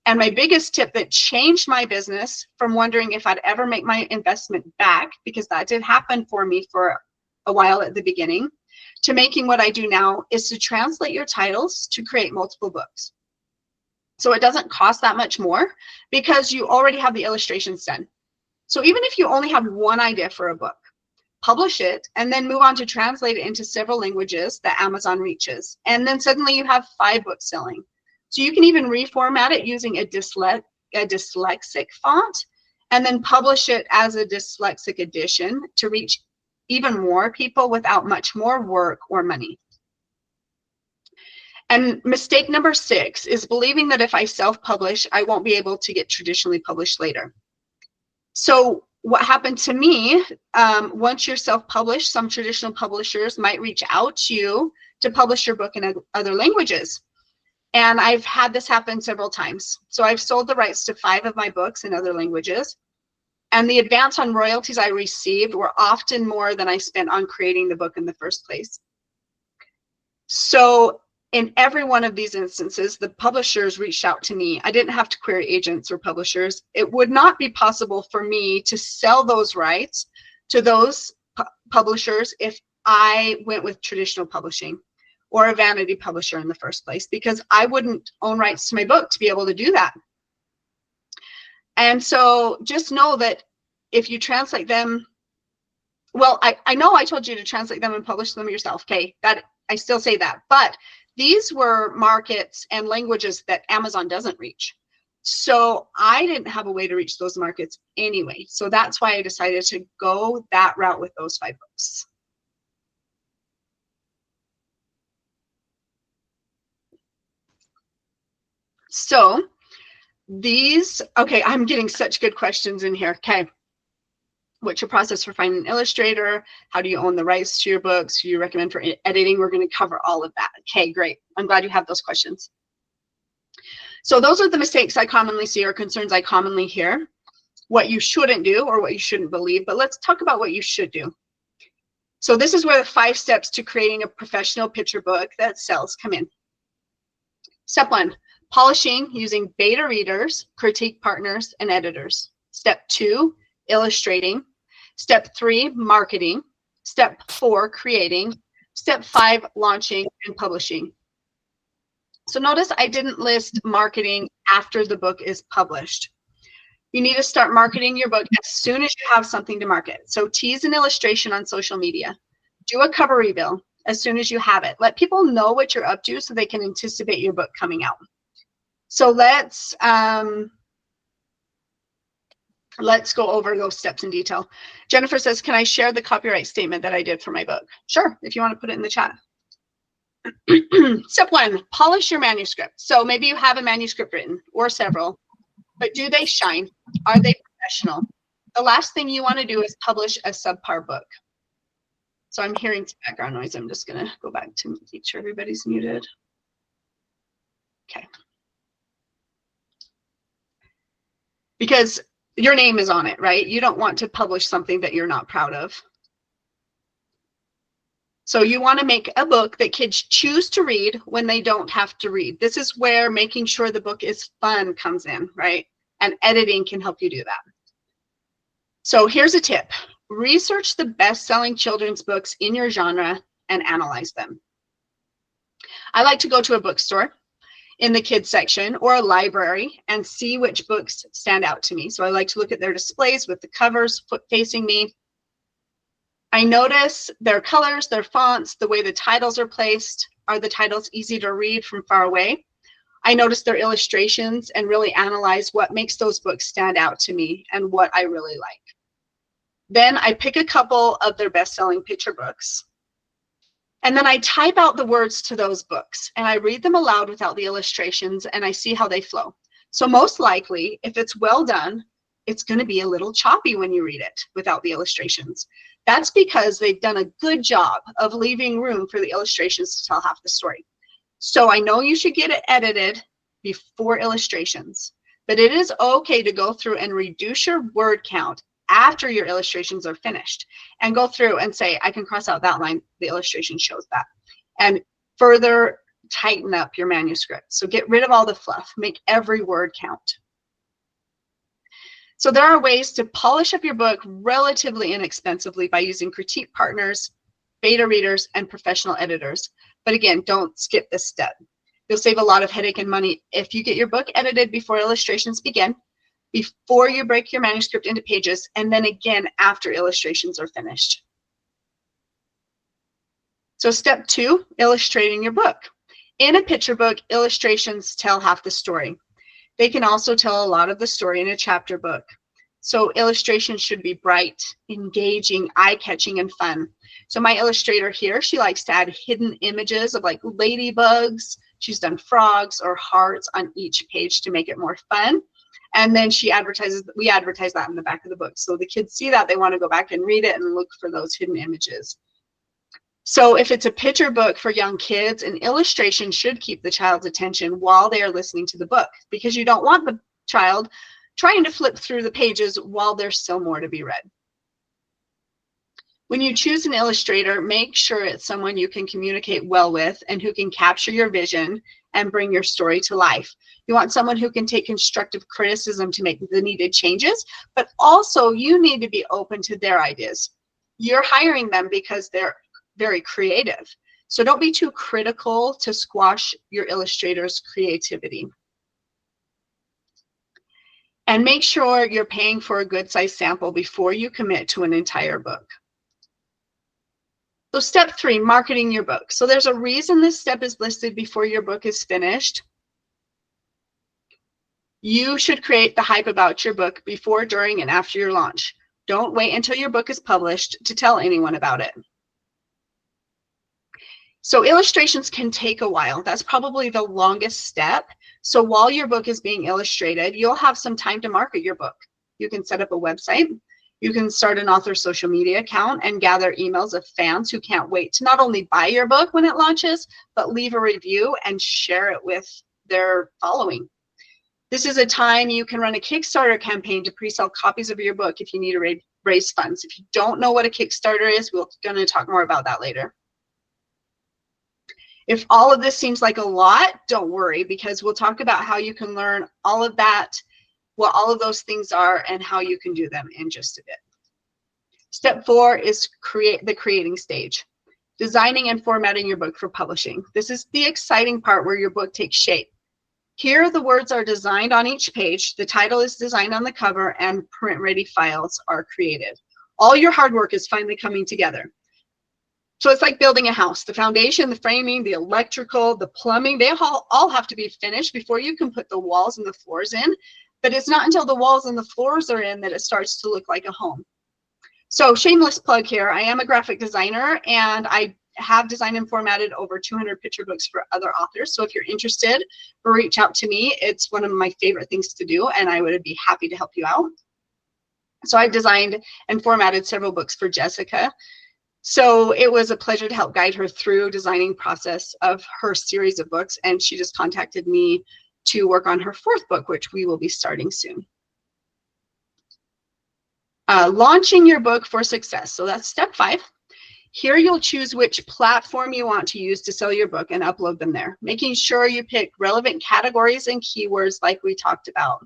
And my biggest tip that changed my business from wondering if I'd ever make my investment back, because that did happen for me for a while at the beginning, to making what I do now is to translate your titles to create multiple books. So it doesn't cost that much more because you already have the illustrations done. So even if you only have one idea for a book, publish it and then move on to translate it into several languages that Amazon reaches. And then suddenly you have 5 books selling. So you can even reformat it using a dyslexic font and then publish it as a dyslexic edition to reach even more people without much more work or money. And mistake number 6 is believing that if I self-publish, I won't be able to get traditionally published later. So what happened to me, once you're self-published, some traditional publishers might reach out to you to publish your book in other languages. And I've had this happen several times. So I've sold the rights to 5 of my books in other languages. And the advance on royalties I received were often more than I spent on creating the book in the first place. So in every one of these instances, the publishers reached out to me. I didn't have to query agents or publishers. It would not be possible for me to sell those rights to those publishers if I went with traditional publishing or a vanity publisher in the first place, because I wouldn't own rights to my book to be able to do that. And so just know that if you translate them, well, I know I told you to translate them and publish them yourself. Okay, that I still say that, but these were markets and languages that Amazon doesn't reach. So I didn't have a way to reach those markets anyway. So that's why I decided to go that route with those 5 books. So these, okay, I'm getting such good questions in here. Okay. What's your process for finding an illustrator? How do you own the rights to your books? Who do you recommend for editing? We're going to cover all of that. Okay, great. I'm glad you have those questions. So those are the mistakes I commonly see or concerns I commonly hear. What you shouldn't do or what you shouldn't believe, but let's talk about what you should do. So this is where the 5 steps to creating a professional picture book that sells come in. Step 1, polishing using beta readers, critique partners, and editors. Step 2, illustrating. Step 3, marketing. Step 4, creating. Step 5, launching and publishing. So notice I didn't list marketing after the book is published. You need to start marketing your book as soon as you have something to market. So tease an illustration on social media. Do a cover reveal as soon as you have it. Let people know what you're up to so they can anticipate your book coming out. So let's go over those steps in detail. Jennifer says, can I share the copyright statement that I did for my book? Sure, if you want to put it in the chat. Step 1, polish your manuscript. So maybe you have a manuscript written or several, but do they shine? Are they professional? The last thing you want to do is publish a subpar book. So I'm hearing some background noise. I'm just going to go back to make sure everybody's muted. Okay. because your name is on it, right? You don't want to publish something that you're not proud of. So you want to make a book that kids choose to read when they don't have to read. This is where making sure the book is fun comes in, right? And editing can help you do that. So here's a tip. Research the best-selling children's books in your genre and analyze them. I like to go to a bookstore in the kids section or a library and see which books stand out to me. So I like to look at their displays with the covers facing me. I notice their colors, their fonts, the way the titles are placed. Are the titles easy to read from far away? I notice their illustrations and really analyze what makes those books stand out to me and what I really like. Then I pick a couple of their best-selling picture books. And then I type out the words to those books and I read them aloud without the illustrations and I see how they flow. So most likely, if it's well done, it's going to be a little choppy when you read it without the illustrations. That's because they've done a good job of leaving room for the illustrations to tell half the story. So I know you should get it edited before illustrations, but it is okay to go through and reduce your word count after your illustrations are finished and go through and say, I can cross out that line, the illustration shows that, and further tighten up your manuscript. So get rid of all the fluff, make every word count. So there are ways to polish up your book relatively inexpensively by using critique partners, beta readers, and professional editors. But again, don't skip this step. You'll save a lot of headache and money if you get your book edited before illustrations begin, before you break your manuscript into pages, and then again after illustrations are finished. So step 2, illustrating your book. In a picture book, illustrations tell half the story. They can also tell a lot of the story in a chapter book. So illustrations should be bright, engaging, eye-catching, and fun. So my illustrator here, she likes to add hidden images of like ladybugs. She's done frogs or hearts on each page to make it more fun. And then we advertise that in the back of the book. So the kids see that, they want to go back and read it and look for those hidden images. So if it's a picture book for young kids, an illustration should keep the child's attention while they are listening to the book, because you don't want the child trying to flip through the pages while there's still more to be read. When you choose an illustrator, make sure it's someone you can communicate well with and who can capture your vision and bring your story to life. You want someone who can take constructive criticism to make the needed changes, but also you need to be open to their ideas. You're hiring them because they're very creative. So don't be too critical to squash your illustrator's creativity. And make sure you're paying for a good size sample before you commit to an entire book. So step 3, marketing your book. So there's a reason this step is listed before your book is finished. You should create the hype about your book before, during, and after your launch. Don't wait until your book is published to tell anyone about it. So illustrations can take a while. That's probably the longest step. So while your book is being illustrated, you'll have some time to market your book. You can set up a website. You can start an author social media account and gather emails of fans who can't wait to not only buy your book when it launches, but leave a review and share it with their following. This is a time you can run a Kickstarter campaign to pre-sell copies of your book if you need to raise funds. If you don't know what a Kickstarter is, we're going to talk more about that later. If all of this seems like a lot, don't worry, because we'll talk about how you can learn all of that, what all of those things are, and how you can do them in just a bit. Step 4 is the creating stage. Designing and formatting your book for publishing. This is the exciting part where your book takes shape. Here, the words are designed on each page, the title is designed on the cover, and print-ready files are created. All your hard work is finally coming together. So it's like building a house. The foundation, the framing, the electrical, the plumbing, they all have to be finished before you can put the walls and the floors in. But it's not until the walls and the floors are in that it starts to look like a home. So shameless plug here, I am a graphic designer and I have designed and formatted over 200 picture books for other authors. So if you're interested, reach out to me. It's one of my favorite things to do and I would be happy to help you out. So I've designed and formatted several books for Jessica. So it was a pleasure to help guide her through designing process of her series of books. And she just contacted me to work on her 4th book, which we will be starting soon. Launching your book for success. So that's step 5. Here you'll choose which platform you want to use to sell your book and upload them there, making sure you pick relevant categories and keywords like we talked about.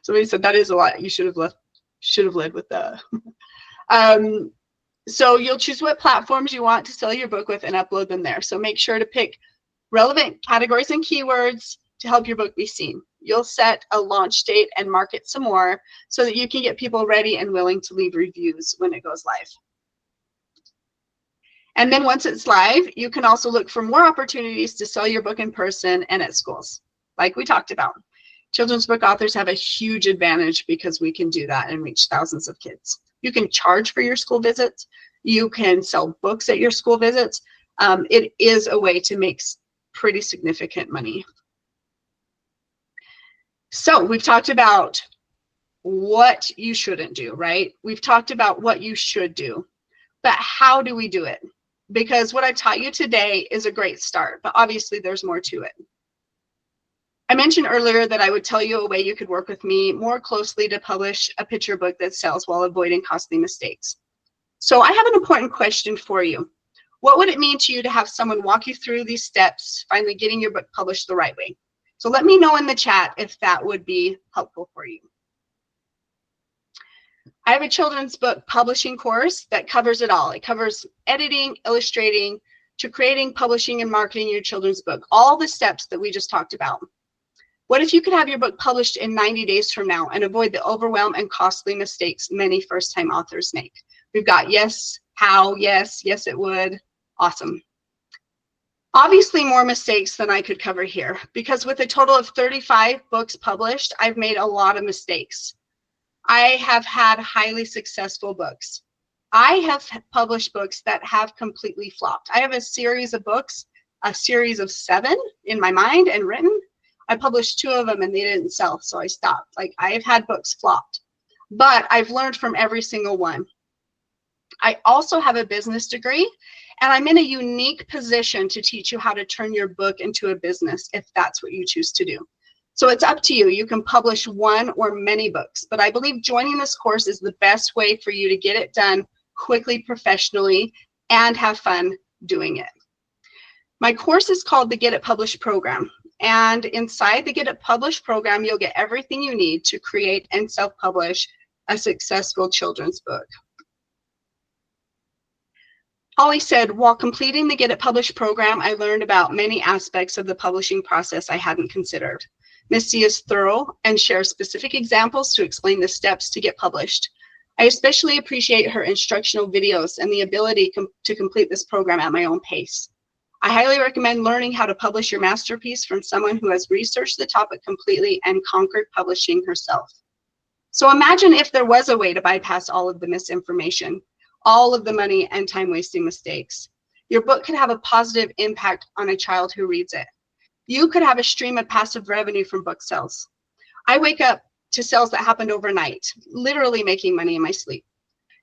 Somebody said that is a lot. You should have led with that. So you'll choose what platforms you want to sell your book with and upload them there. So make sure to pick relevant categories and keywords to help your book be seen. You'll set a launch date and market some more so that you can get people ready and willing to leave reviews when it goes live. And then once it's live, you can also look for more opportunities to sell your book in person and at schools, like we talked about. Children's book authors have a huge advantage because we can do that and reach thousands of kids. You can charge for your school visits. You can sell books at your school visits. It is a way to make pretty significant money. So we've talked about what you shouldn't do, right? We've talked about what you should do, but how do we do it? Because what I've taught you today is a great start, but obviously there's more to it. I mentioned earlier that I would tell you a way you could work with me more closely to publish a picture book that sells while avoiding costly mistakes. So I have an important question for you. What would it mean to you to have someone walk you through these steps, finally getting your book published the right way? So let me know in the chat if that would be helpful for you. I have a children's book publishing course that covers it all. It covers editing, illustrating, to creating, publishing, and marketing your children's book, all the steps that we just talked about. What if you could have your book published in 90 days from now and avoid the overwhelm and costly mistakes many first-time authors make? We've got yes, how, yes, yes it would. Awesome. Obviously more mistakes than I could cover here, because with a total of 35 books published, I've made a lot of mistakes. I have had highly successful books. I have published books that have completely flopped. I have a series of books, a series of 7 in my mind and written. I published 2 of them and they didn't sell, so I stopped. Like, I have had books flopped, but I've learned from every single one. I also have a business degree, and I'm in a unique position to teach you how to turn your book into a business if that's what you choose to do. So it's up to you. You can publish 1 or many books, but I believe joining this course is the best way for you to get it done quickly, professionally, and have fun doing it. My course is called the Get It Published program. And inside the Get It Published program, you'll get everything you need to create and self-publish a successful children's book. Holly said, while completing the Get It Published program, I learned about many aspects of the publishing process I hadn't considered. Misty is thorough and shares specific examples to explain the steps to get published. I especially appreciate her instructional videos and the ability to complete this program at my own pace. I highly recommend learning how to publish your masterpiece from someone who has researched the topic completely and conquered publishing herself. So imagine if there was a way to bypass all of the misinformation, all of the money and time-wasting mistakes. Your book could have a positive impact on a child who reads it. You could have a stream of passive revenue from book sales. I wake up to sales that happened overnight, literally making money in my sleep.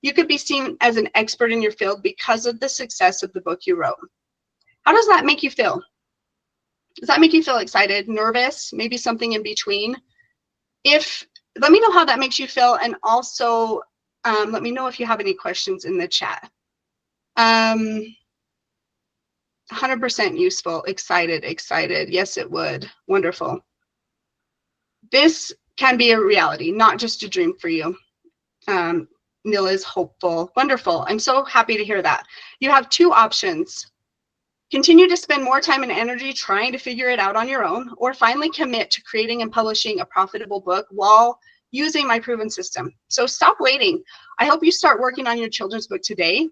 You could be seen as an expert in your field because of the success of the book you wrote. How does that make you feel? Does that make you feel excited, nervous, maybe something in between? Let me know how that makes you feel, and also let me know if you have any questions in the chat. 100% useful, excited. Yes, it would. Wonderful. This can be a reality, not just a dream for you. Neil is hopeful. Wonderful. I'm so happy to hear that. You have 2 options. Continue to spend more time and energy trying to figure it out on your own, or finally commit to creating and publishing a profitable book while using my proven system. So stop waiting. I hope you start working on your children's book today,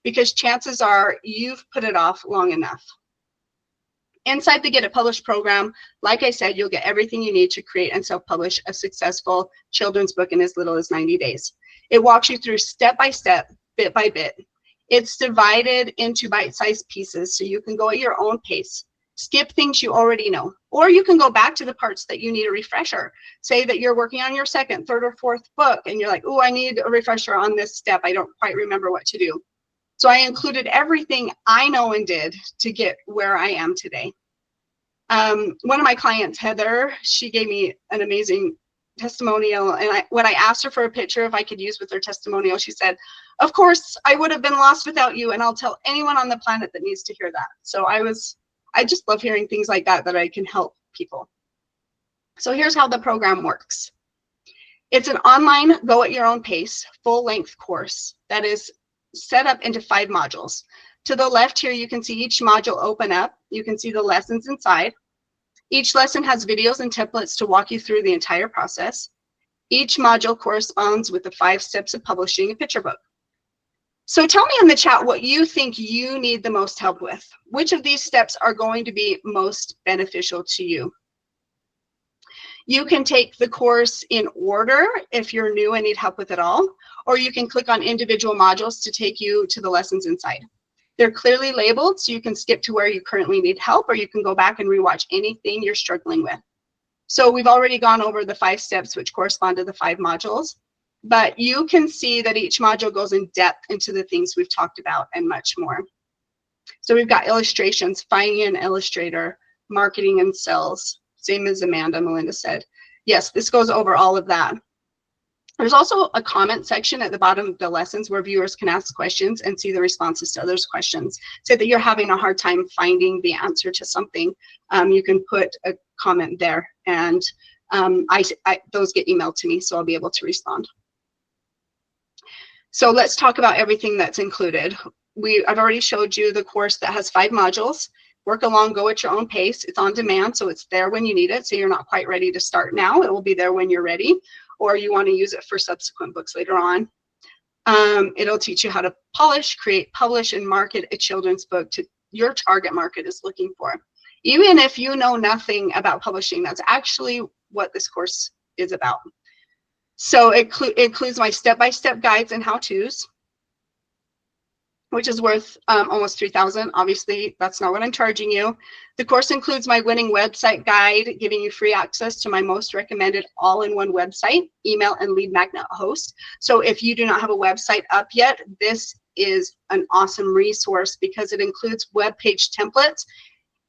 because chances are you've put it off long enough. Inside the Get It Published program, like I said, you'll get everything you need to create and self-publish a successful children's book in as little as 90 days. It walks you through step by step, bit by bit. It's divided into bite-sized pieces so you can go at your own pace. Skip things you already know, or you can go back to the parts that you need a refresher. Say that you're working on your 2nd, 3rd, or 4th book, and you're like, oh, I need a refresher on this step. I don't quite remember what to do. So I included everything I know and did to get where I am today. One of my clients, Heather, she gave me an amazing testimonial, and when I asked her for a picture if I could use with her testimonial, she said, "Of course, I would have been lost without you, and I'll tell anyone on the planet that needs to hear that." So I just love hearing things like that I can help people. So here's how the program works. It's an online, go at your own pace, full-length course that is set up into 5 modules. To the left here, you can see each module open up. You can see the lessons inside. Each lesson has videos and templates to walk you through the entire process. Each module corresponds with the 5 steps of publishing a picture book. So tell me in the chat what you think you need the most help with. Which of these steps are going to be most beneficial to you? You can take the course in order if you're new and need help with it all, or you can click on individual modules to take you to the lessons inside. They're clearly labeled, so you can skip to where you currently need help, or you can go back and rewatch anything you're struggling with. So we've already gone over the 5 steps which correspond to the 5 modules, but you can see that each module goes in depth into the things we've talked about and much more. So we've got illustrations, finding an illustrator, marketing and sales, same as Melinda said. Yes, this goes over all of that. There's also a comment section at the bottom of the lessons where viewers can ask questions and see the responses to those questions. Say that you're having a hard time finding the answer to something, you can put a comment there, and those get emailed to me, so I'll be able to respond. So let's talk about everything that's included. I've already showed you the course that has 5 modules. Work along, go at your own pace. It's on demand, so it's there when you need it. So you're not quite ready to start now. It will be there when you're ready, or you want to use it for subsequent books later on. It'll teach you how to polish, create, publish, and market a children's book to your target market is looking for. Even if you know nothing about publishing, that's actually what this course is about. So it includes my step-by-step guides and how-tos, which is worth almost $3,000. Obviously, that's not what I'm charging you. The course includes my winning website guide, giving you free access to my most recommended all-in-one website, email, and lead magnet host. So if you do not have a website up yet, this is an awesome resource because it includes web page templates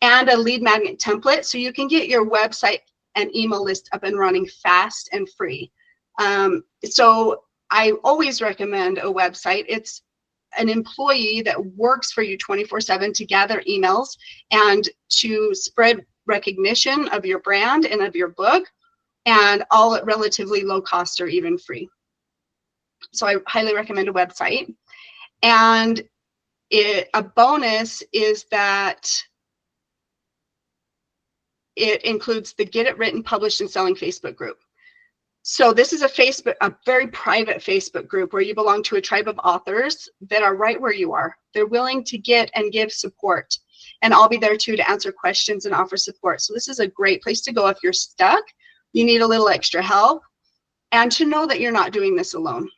and a lead magnet template, so you can get your website and email list up and running fast and free. So I always recommend a website. It's an employee that works for you 24/7 to gather emails and to spread recognition of your brand and of your book, and all at relatively low cost or even free. So I highly recommend a website. And a bonus is that it includes the Get It Written, Published, and Selling Facebook group. So this is a very private Facebook group where you belong to a tribe of authors that are right where you are. They're willing to get and give support. And I'll be there too to answer questions and offer support. So this is a great place to go if you're stuck, you need a little extra help, and to know that you're not doing this alone.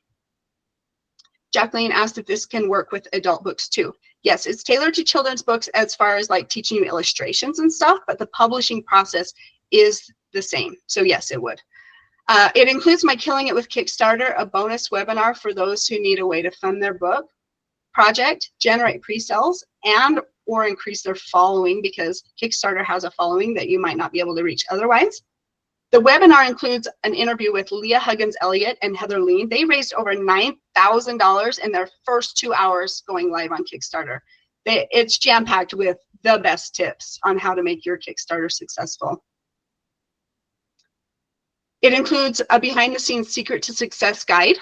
Jacqueline asked if this can work with adult books too. Yes, it's tailored to children's books as far as like teaching you illustrations and stuff, but the publishing process is the same. So yes, it would. It includes my Killing It with Kickstarter, a bonus webinar for those who need a way to fund their book project, generate pre-sales, and or increase their following, because Kickstarter has a following that you might not be able to reach otherwise. The webinar includes an interview with Leah Huggins Elliott and Heather Lean. They raised over $9,000 in their first 2 hours going live on Kickstarter. It's jam-packed with the best tips on how to make your Kickstarter successful. It includes a behind-the-scenes secret to success guide,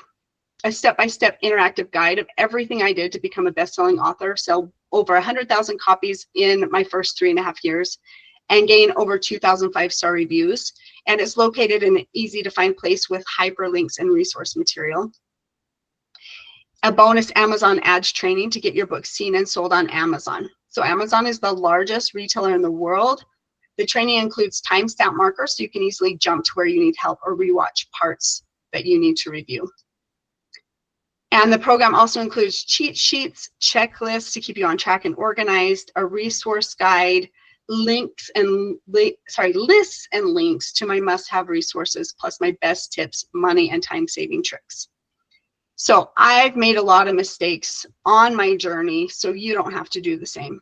a step-by-step interactive guide of everything I did to become a best-selling author, sell over 100,000 copies in my first 3.5 years, and gain over 2,000 5-star reviews. And it's located in an easy-to-find place with hyperlinks and resource material. A bonus Amazon ads training to get your book seen and sold on Amazon. So Amazon is the largest retailer in the world. The training includes timestamp markers, so you can easily jump to where you need help or rewatch parts that you need to review. And the program also includes cheat sheets, checklists to keep you on track and organized, a resource guide, lists and links to my must-have resources, plus my best tips, money, and time-saving tricks. So I've made a lot of mistakes on my journey, so you don't have to do the same.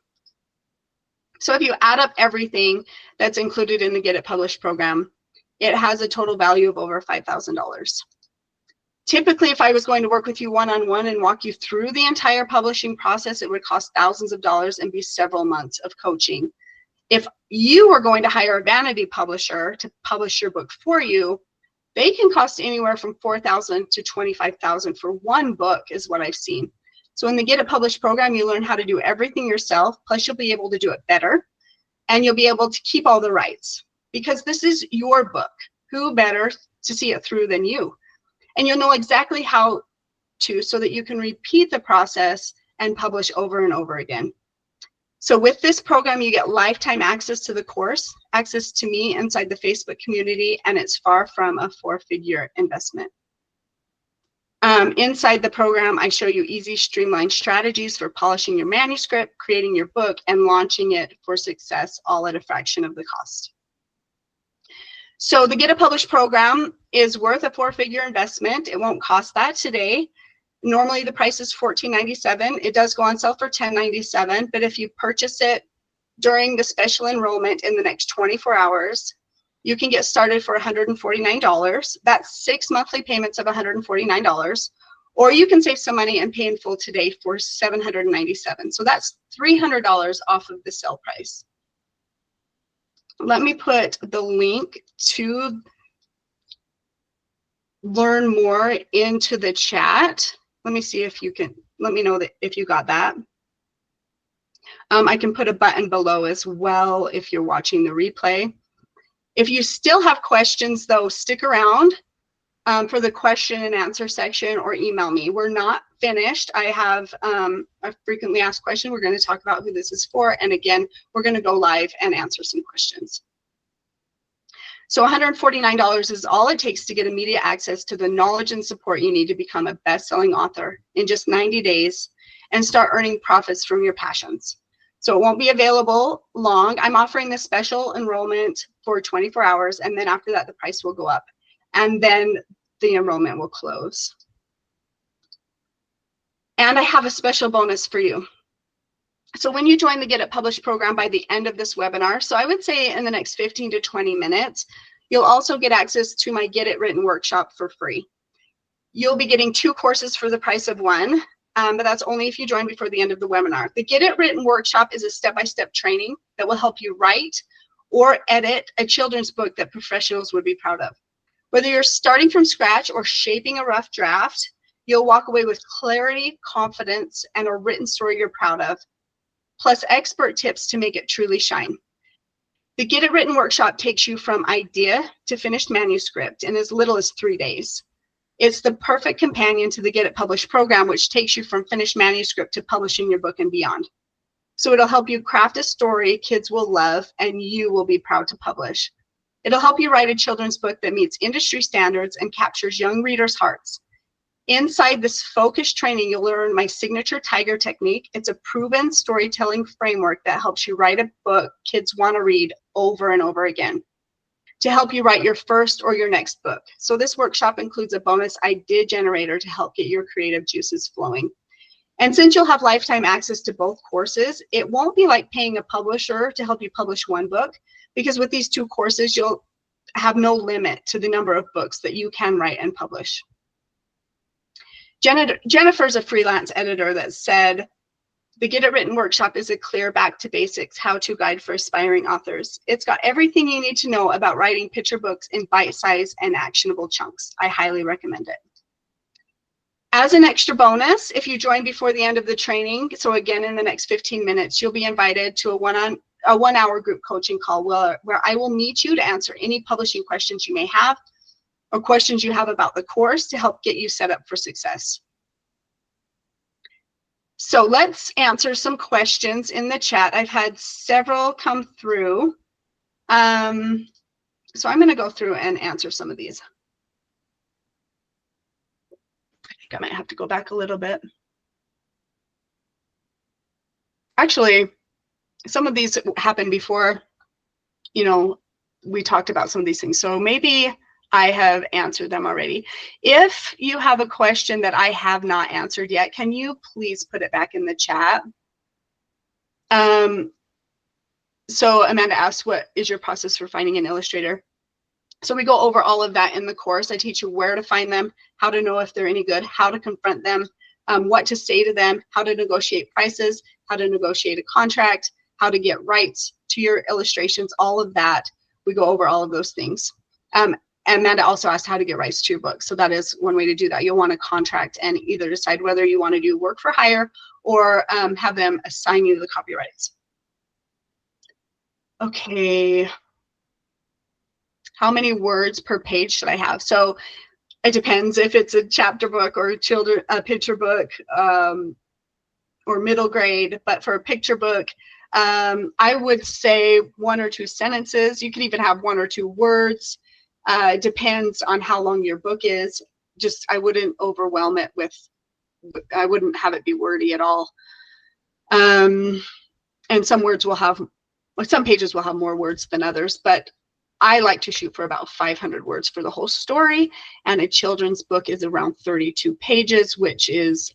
So if you add up everything that's included in the Get It Published program, it has a total value of over $5,000. Typically, if I was going to work with you one-on-one and walk you through the entire publishing process, it would cost thousands of dollars and be several months of coaching. If you were going to hire a vanity publisher to publish your book for you, they can cost anywhere from $4,000 to $25,000 for one book is what I've seen. So in the Get It Published program, you learn how to do everything yourself, plus you'll be able to do it better, and you'll be able to keep all the rights because this is your book. Who better to see it through than you? And you'll know exactly how to so that you can repeat the process and publish over and over again. So with this program, you get lifetime access to the course, access to me inside the Facebook community, and it's far from a four-figure investment. Inside the program, I show you easy, streamlined strategies for polishing your manuscript, creating your book, and launching it for success, all at a fraction of the cost. So the Get It Published program is worth a four-figure investment. It won't cost that today. Normally the price is $14.97. It does go on sale for $10.97, but if you purchase it during the special enrollment in the next 24 hours, you can get started for $149. That's 6 monthly payments of $149. Or you can save some money and pay in full today for $797. So that's $300 off of the sale price. Let me put the link to learn more into the chat. Let me see if you can, let me know that if you got that. I can put a button below as well if you're watching the replay. If you still have questions though, stick around for the question and answer section or email me. We're not finished. I have a frequently asked question. We're going to talk about who this is for. And again, we're going to go live and answer some questions. So $149 is all it takes to get immediate access to the knowledge and support you need to become a best-selling author in just 90 days and start earning profits from your passions. So it won't be available long. I'm offering this special enrollment for 24 hours, and then after that, the price will go up, and then the enrollment will close. And I have a special bonus for you. So when you join the Get It Published program by the end of this webinar, so I would say in the next 15 to 20 minutes, you'll also get access to my Get It Written workshop for free. You'll be getting 2 courses for the price of 1, but that's only if you join before the end of the webinar. The Get It Written workshop is a step-by-step training that will help you write or edit a children's book that professionals would be proud of. Whether you're starting from scratch or shaping a rough draft, you'll walk away with clarity, confidence, and a written story you're proud of, plus expert tips to make it truly shine. The Get It Written workshop takes you from idea to finished manuscript in as little as 3 days. It's the perfect companion to the Get It Published program, which takes you from finished manuscript to publishing your book and beyond. So it'll help you craft a story kids will love and you will be proud to publish. It'll help you write a children's book that meets industry standards and captures young readers' hearts. Inside this focused training, you'll learn my signature Tiger technique. It's a proven storytelling framework that helps you write a book kids want to read over and over again to help you write your first or your next book. So this workshop includes a bonus idea generator to help get your creative juices flowing. And since you'll have lifetime access to both courses, it won't be like paying a publisher to help you publish one book, because with these 2 courses, you'll have no limit to the number of books that you can write and publish. Jennifer's a freelance editor that said, the Get It Written workshop is a clear back to basics how-to guide for aspiring authors. It's got everything you need to know about writing picture books in bite-sized and actionable chunks. I highly recommend it. As an extra bonus, if you join before the end of the training, so again in the next 15 minutes, you'll be invited to a one-hour group coaching call where I will meet you to answer any publishing questions you may have or questions you have about the course to help get you set up for success. So let's answer some questions in the chat. I've had several come through. So I'm going to go through and answer some of these. I think I might have to go back a little bit. Actually, some of these happened before, you know, we talked about some of these things. So maybe I have answered them already. If you have a question that I have not answered yet, can you please put it back in the chat? So Amanda asked, what is your process for finding an illustrator? So we go over all of that in the course. I teach you where to find them, how to know if they're any good, how to confront them, what to say to them, how to negotiate prices, how to negotiate a contract, how to get rights to your illustrations, all of that. We go over all of those things. Amanda also asked how to get rights to your book. So that is one way to do that. You'll want to contract and either decide whether you want to do work for hire or have them assign you the copyrights. Okay. How many words per page should I have? So it depends if it's a chapter book or a picture book or middle grade. But for a picture book, I would say 1 or 2 sentences. You can even have 1 or 2 words. It depends on how long your book is. Just, I wouldn't overwhelm it with, I wouldn't have it be wordy at all. And some words will have, some pages will have more words than others, but I like to shoot for about 500 words for the whole story. And a children's book is around 32 pages, which is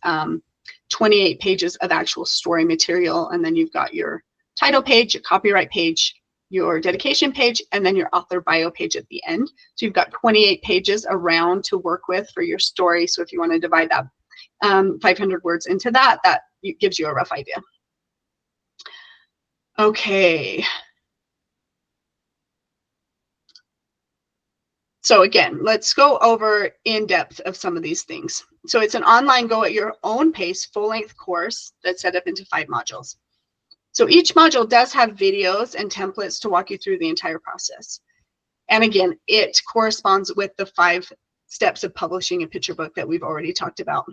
28 pages of actual story material. And then you've got your title page, your copyright page, your dedication page, and then your author bio page at the end. So you've got 28 pages around to work with for your story. So if you want to divide that 500 words into that, that gives you a rough idea. Okay. So again, let's go over in depth of some of these things. So it's an online go at your own pace, full-length course that's set up into 5 modules. So each module does have videos and templates to walk you through the entire process. And again, it corresponds with the 5 steps of publishing a picture book that we've already talked about.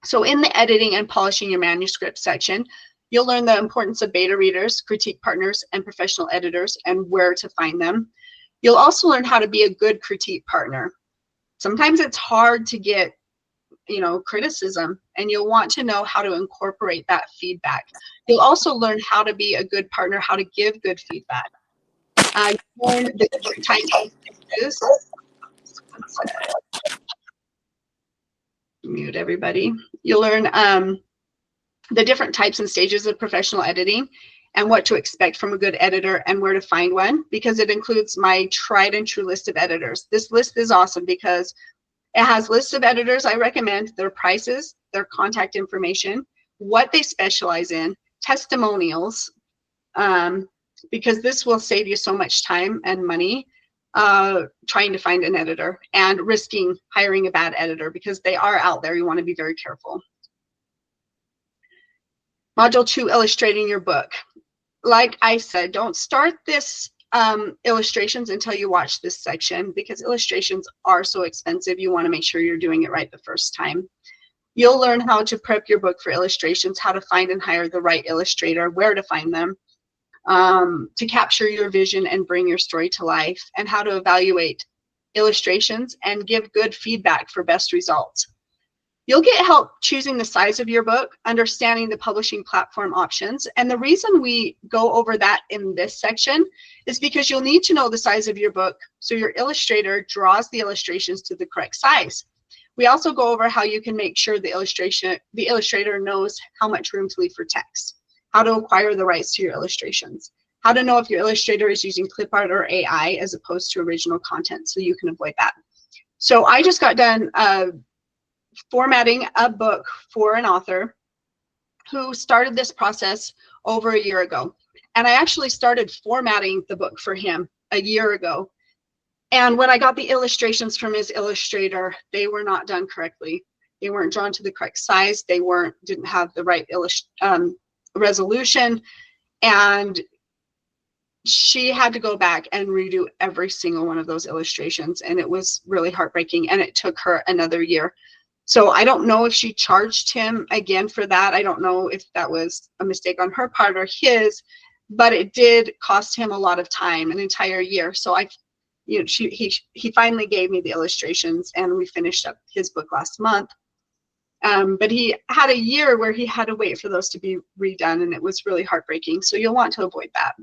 So in the editing and polishing your manuscript section, you'll learn the importance of beta readers, critique partners, and professional editors, and where to find them. You'll also learn how to be a good critique partner. Sometimes it's hard to get, criticism, and you'll want to know how to incorporate that feedback. You'll also learn how to be a good partner, how to give good feedback. Learn the different types of stages. Mute everybody. You'll learn the different types and stages of professional editing and what to expect from a good editor and where to find one, because it includes my tried and true list of editors. This list is awesome because it has lists of editors I recommend, their prices, their contact information, what they specialize in, testimonials, because this will save you so much time and money trying to find an editor and risking hiring a bad editor, because they are out there. You want to be very careful. Module 2, illustrating your book. Like I said, don't start this illustrations until you watch this section, because illustrations are so expensive. You want to make sure you're doing it right the first time. You'll learn how to prep your book for illustrations, how to find and hire the right illustrator, where to find them, to capture your vision and bring your story to life, and how to evaluate illustrations and give good feedback for best results. You'll get help choosing the size of your book, understanding the publishing platform options. And the reason we go over that in this section is because you'll need to know the size of your book so your illustrator draws the illustrations to the correct size. We also go over how you can make sure the illustrator knows how much room to leave for text, how to acquire the rights to your illustrations, how to know if your illustrator is using clip art or AI as opposed to original content, so you can avoid that. So I just got done formatting a book for an author who started this process over a year ago. And I actually started formatting the book for him a year ago. And when I got the illustrations from his illustrator, they were not done correctly. They weren't drawn to the correct size. They didn't have the right resolution. And she had to go back and redo every single one of those illustrations. And it was really heartbreaking. And it took her another year. So I don't know if she charged him again for that. I don't know if that was a mistake on her part or his, but it did cost him a lot of time, an entire year. So he finally gave me the illustrations, and we finished up his book last month. But he had a year where he had to wait for those to be redone, and it was really heartbreaking. So you'll want to avoid that.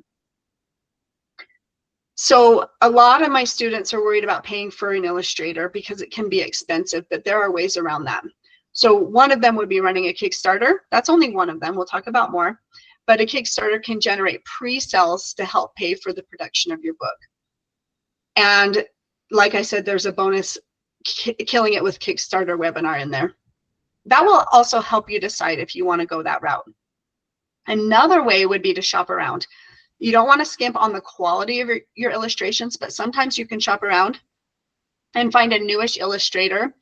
So a lot of my students are worried about paying for an illustrator because it can be expensive, but there are ways around that. So one of them would be running a Kickstarter. That's only one of them. We'll talk about more. But a Kickstarter can generate pre-sales to help pay for the production of your book. And like I said, there's a bonus Killing It with Kickstarter webinar in there. That will also help you decide if you want to go that route. Another way would be to shop around. You don't want to skimp on the quality of your illustrations, but sometimes you can shop around and find a newish illustrator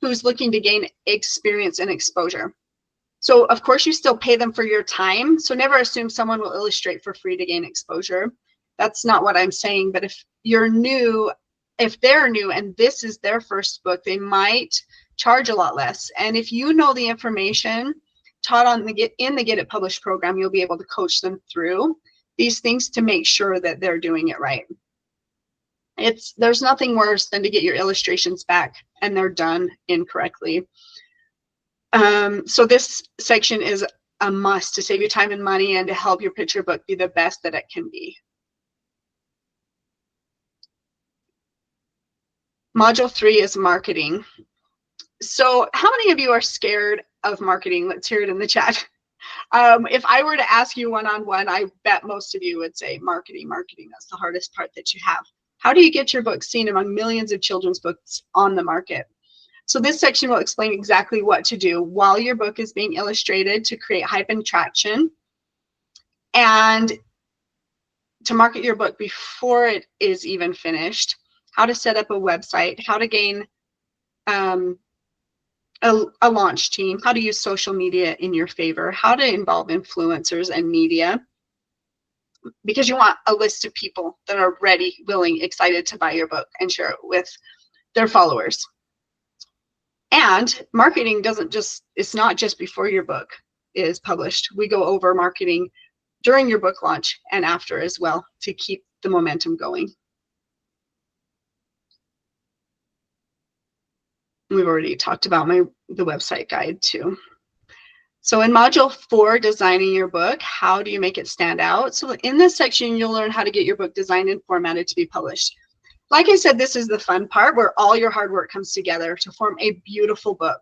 who's looking to gain experience and exposure. So of course you still pay them for your time. So never assume someone will illustrate for free to gain exposure. That's not what I'm saying. But if you're new, if they're new and this is their first book, they might charge a lot less. And if you know the information taught on in the Get It Published program, you'll be able to coach them through these things to make sure that they're doing it right. There's nothing worse than to get your illustrations back and they're done incorrectly. So this section is a must to save you time and money and to help your picture book be the best that it can be. Module 3 is marketing. So how many of you are scared of marketing? Let's hear it in the chat. If I were to ask you one-on-one, I bet most of you would say marketing. That's the hardest part that you have. How do you get your book seen among millions of children's books on the market? So this section will explain exactly what to do while your book is being illustrated to create hype and traction, and to market your book before it is even finished, how to set up a website, how to gain a launch team, how to use social media in your favor, how to involve influencers and media, because you want a list of people that are ready, willing, excited to buy your book and share it with their followers. And marketing it's not just before your book is published. We go over marketing during your book launch and after as well to keep the momentum going. We've already talked about the website guide too. So in module 4, designing your book, how do you make it stand out? So in this section, you'll learn how to get your book designed and formatted to be published. Like I said, this is the fun part where all your hard work comes together to form a beautiful book.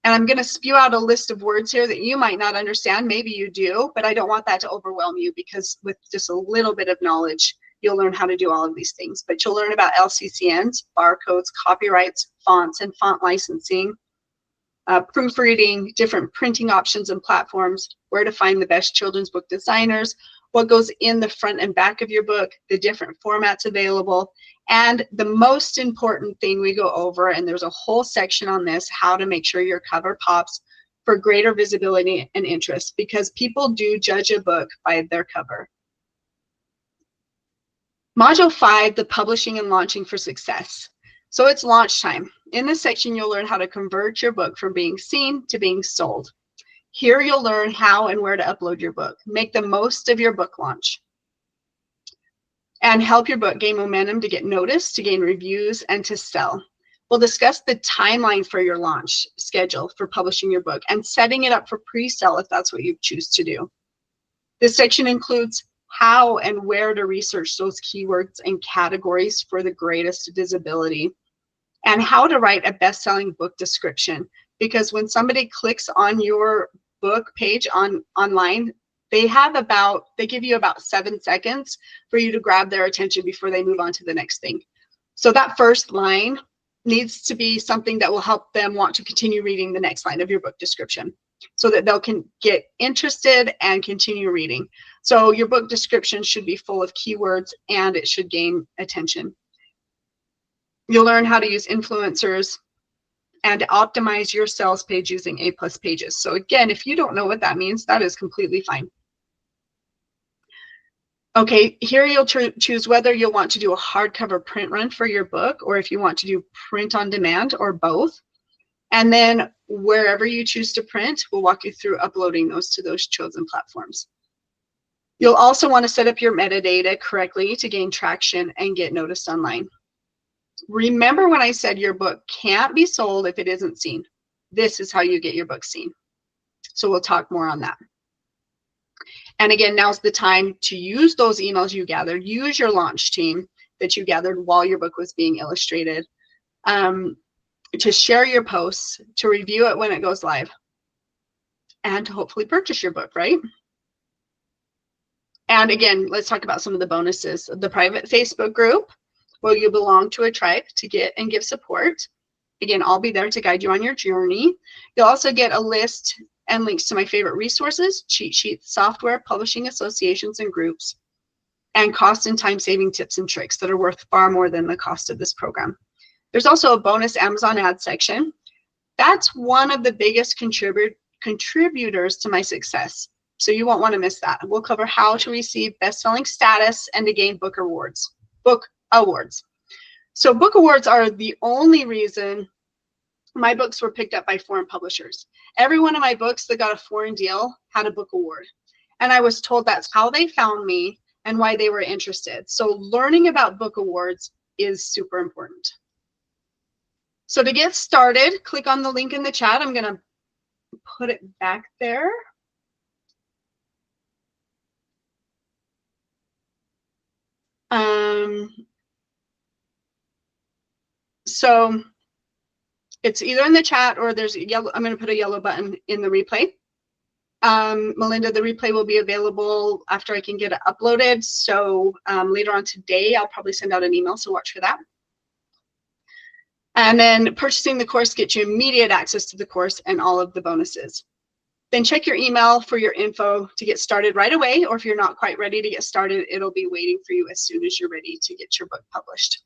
And I'm going to spew out a list of words here that you might not understand. Maybe you do, but I don't want that to overwhelm you, because with just a little bit of knowledge, you'll learn how to do all of these things. But you'll learn about LCCNs, barcodes, copyrights, fonts and font licensing, proofreading, different printing options and platforms, where to find the best children's book designers, what goes in the front and back of your book, the different formats available, and the most important thing we go over, and there's a whole section on this, how to make sure your cover pops for greater visibility and interest, because people do judge a book by their cover. Module 5, the publishing and launching for success. So it's launch time. In this section, you'll learn how to convert your book from being seen to being sold. Here you'll learn how and where to upload your book, make the most of your book launch, and help your book gain momentum to get noticed, to gain reviews, and to sell. We'll discuss the timeline for your launch schedule for publishing your book and setting it up for pre-sale if that's what you choose to do. This section includes how and where to research those keywords and categories for the greatest visibility, and how to write a best-selling book description. Because when somebody clicks on your book page online, they give you about 7 seconds for you to grab their attention before they move on to the next thing. So that first line needs to be something that will help them want to continue reading the next line of your book description, so that they'll get interested and continue reading. So your book description should be full of keywords and it should gain attention. You'll learn how to use influencers and optimize your sales page using A+ pages. So again, if you don't know what that means, that is completely fine. Okay, here you'll choose whether you'll want to do a hardcover print run for your book, or if you want to do print on demand, or both. And then wherever you choose to print, we'll walk you through uploading those to those chosen platforms. You'll also want to set up your metadata correctly to gain traction and get noticed online. Remember when I said your book can't be sold if it isn't seen? This is how you get your book seen. So we'll talk more on that. And again, now's the time to use those emails you gathered. Use your launch team that you gathered while your book was being illustrated, to share your posts, to review it when it goes live, and to hopefully purchase your book, right? And again, let's talk about some of the bonuses. The private Facebook group, where you belong to a tribe to get and give support. Again, I'll be there to guide you on your journey. You'll also get a list and links to my favorite resources, cheat sheets, software, publishing associations and groups, and cost and time saving tips and tricks that are worth far more than the cost of this program. There's also a bonus Amazon ad section. That's one of the biggest contributors to my success. So you won't want to miss that. We'll cover how to receive best-selling status and to gain book awards. So book awards are the only reason my books were picked up by foreign publishers. Every one of my books that got a foreign deal had a book award. And I was told that's how they found me and why they were interested. So learning about book awards is super important. So to get started, click on the link in the chat. I'm going to put it back there. So it's either in the chat or there's a yellow. I'm going to put a yellow button in the replay. Melinda, the replay will be available after I can get it uploaded. So later on today, I'll probably send out an email. So watch for that. And then purchasing the course gets you immediate access to the course and all of the bonuses. Then check your email for your info to get started right away. Or if you're not quite ready to get started, it'll be waiting for you as soon as you're ready to get your book published.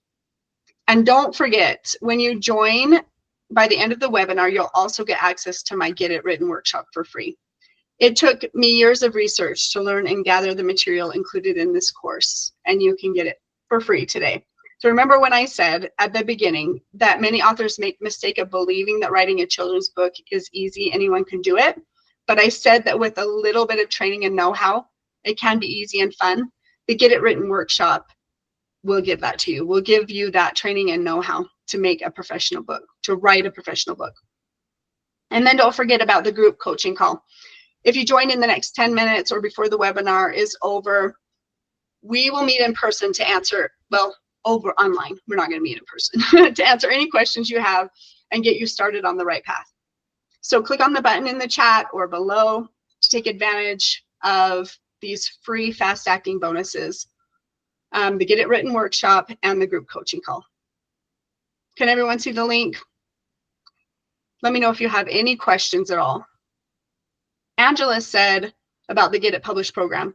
And don't forget, when you join, by the end of the webinar, you'll also get access to my Get It Written workshop for free. It took me years of research to learn and gather the material included in this course, and you can get it for free today. So remember when I said at the beginning that many authors make the mistake of believing that writing a children's book is easy, anyone can do it. But I said that with a little bit of training and know-how, it can be easy and fun. The Get It Written workshop will give that to you. We'll give you that training and know-how to make a professional book, to write a professional book. And then don't forget about the group coaching call. If you join in the next 10 minutes or before the webinar is over, we will meet in person to answer, well, over online. We're not going to meet in person, to answer any questions you have and get you started on the right path. So click on the button in the chat or below to take advantage of these free fast acting bonuses, the Get It Written workshop and the group coaching call. Can everyone see the link? Let me know if you have any questions at all. Angela said about the Get It Published program,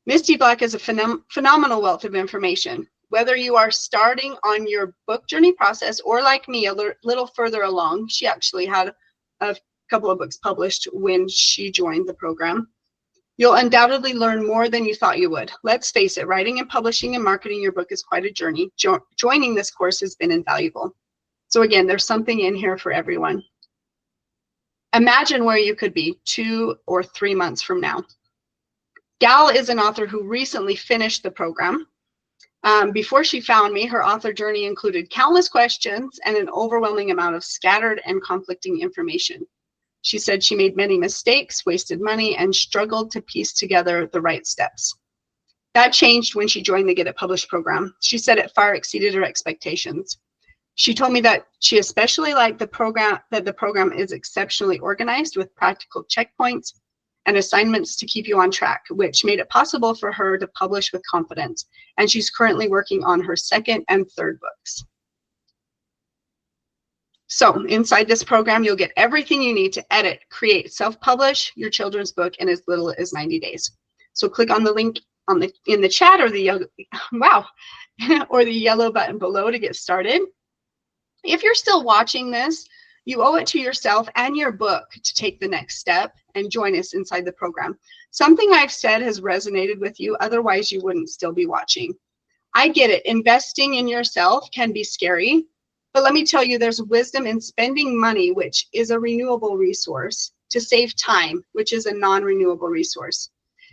Misty Black is a phenomenal wealth of information. Whether you are starting on your book journey process or like me, a little further along, she actually had a couple of books published when she joined the program. You'll undoubtedly learn more than you thought you would. Let's face it, writing and publishing and marketing your book is quite a journey. Joining this course has been invaluable. So again, there's something in here for everyone. Imagine where you could be 2 or 3 months from now. Gal is an author who recently finished the program. Before she found me, her author journey included countless questions and an overwhelming amount of scattered and conflicting information. She said she made many mistakes, wasted money, and struggled to piece together the right steps. That changed when she joined the Get It Published program. She said it far exceeded her expectations. She told me that she especially liked the program, that the program is exceptionally organized with practical checkpoints and assignments to keep you on track, which made it possible for her to publish with confidence. And she's currently working on her 2nd and 3rd books. So inside this program, you'll get everything you need to edit, create, self-publish your children's book in as little as 90 days. So click on the link in the chat or the yellow button below to get started. If you're still watching this, you owe it to yourself and your book to take the next step and join us inside the program. Something I've said has resonated with you, otherwise you wouldn't still be watching. I get it. Investing in yourself can be scary, but let me tell you, there's wisdom in spending money, which is a renewable resource, to save time, which is a non-renewable resource.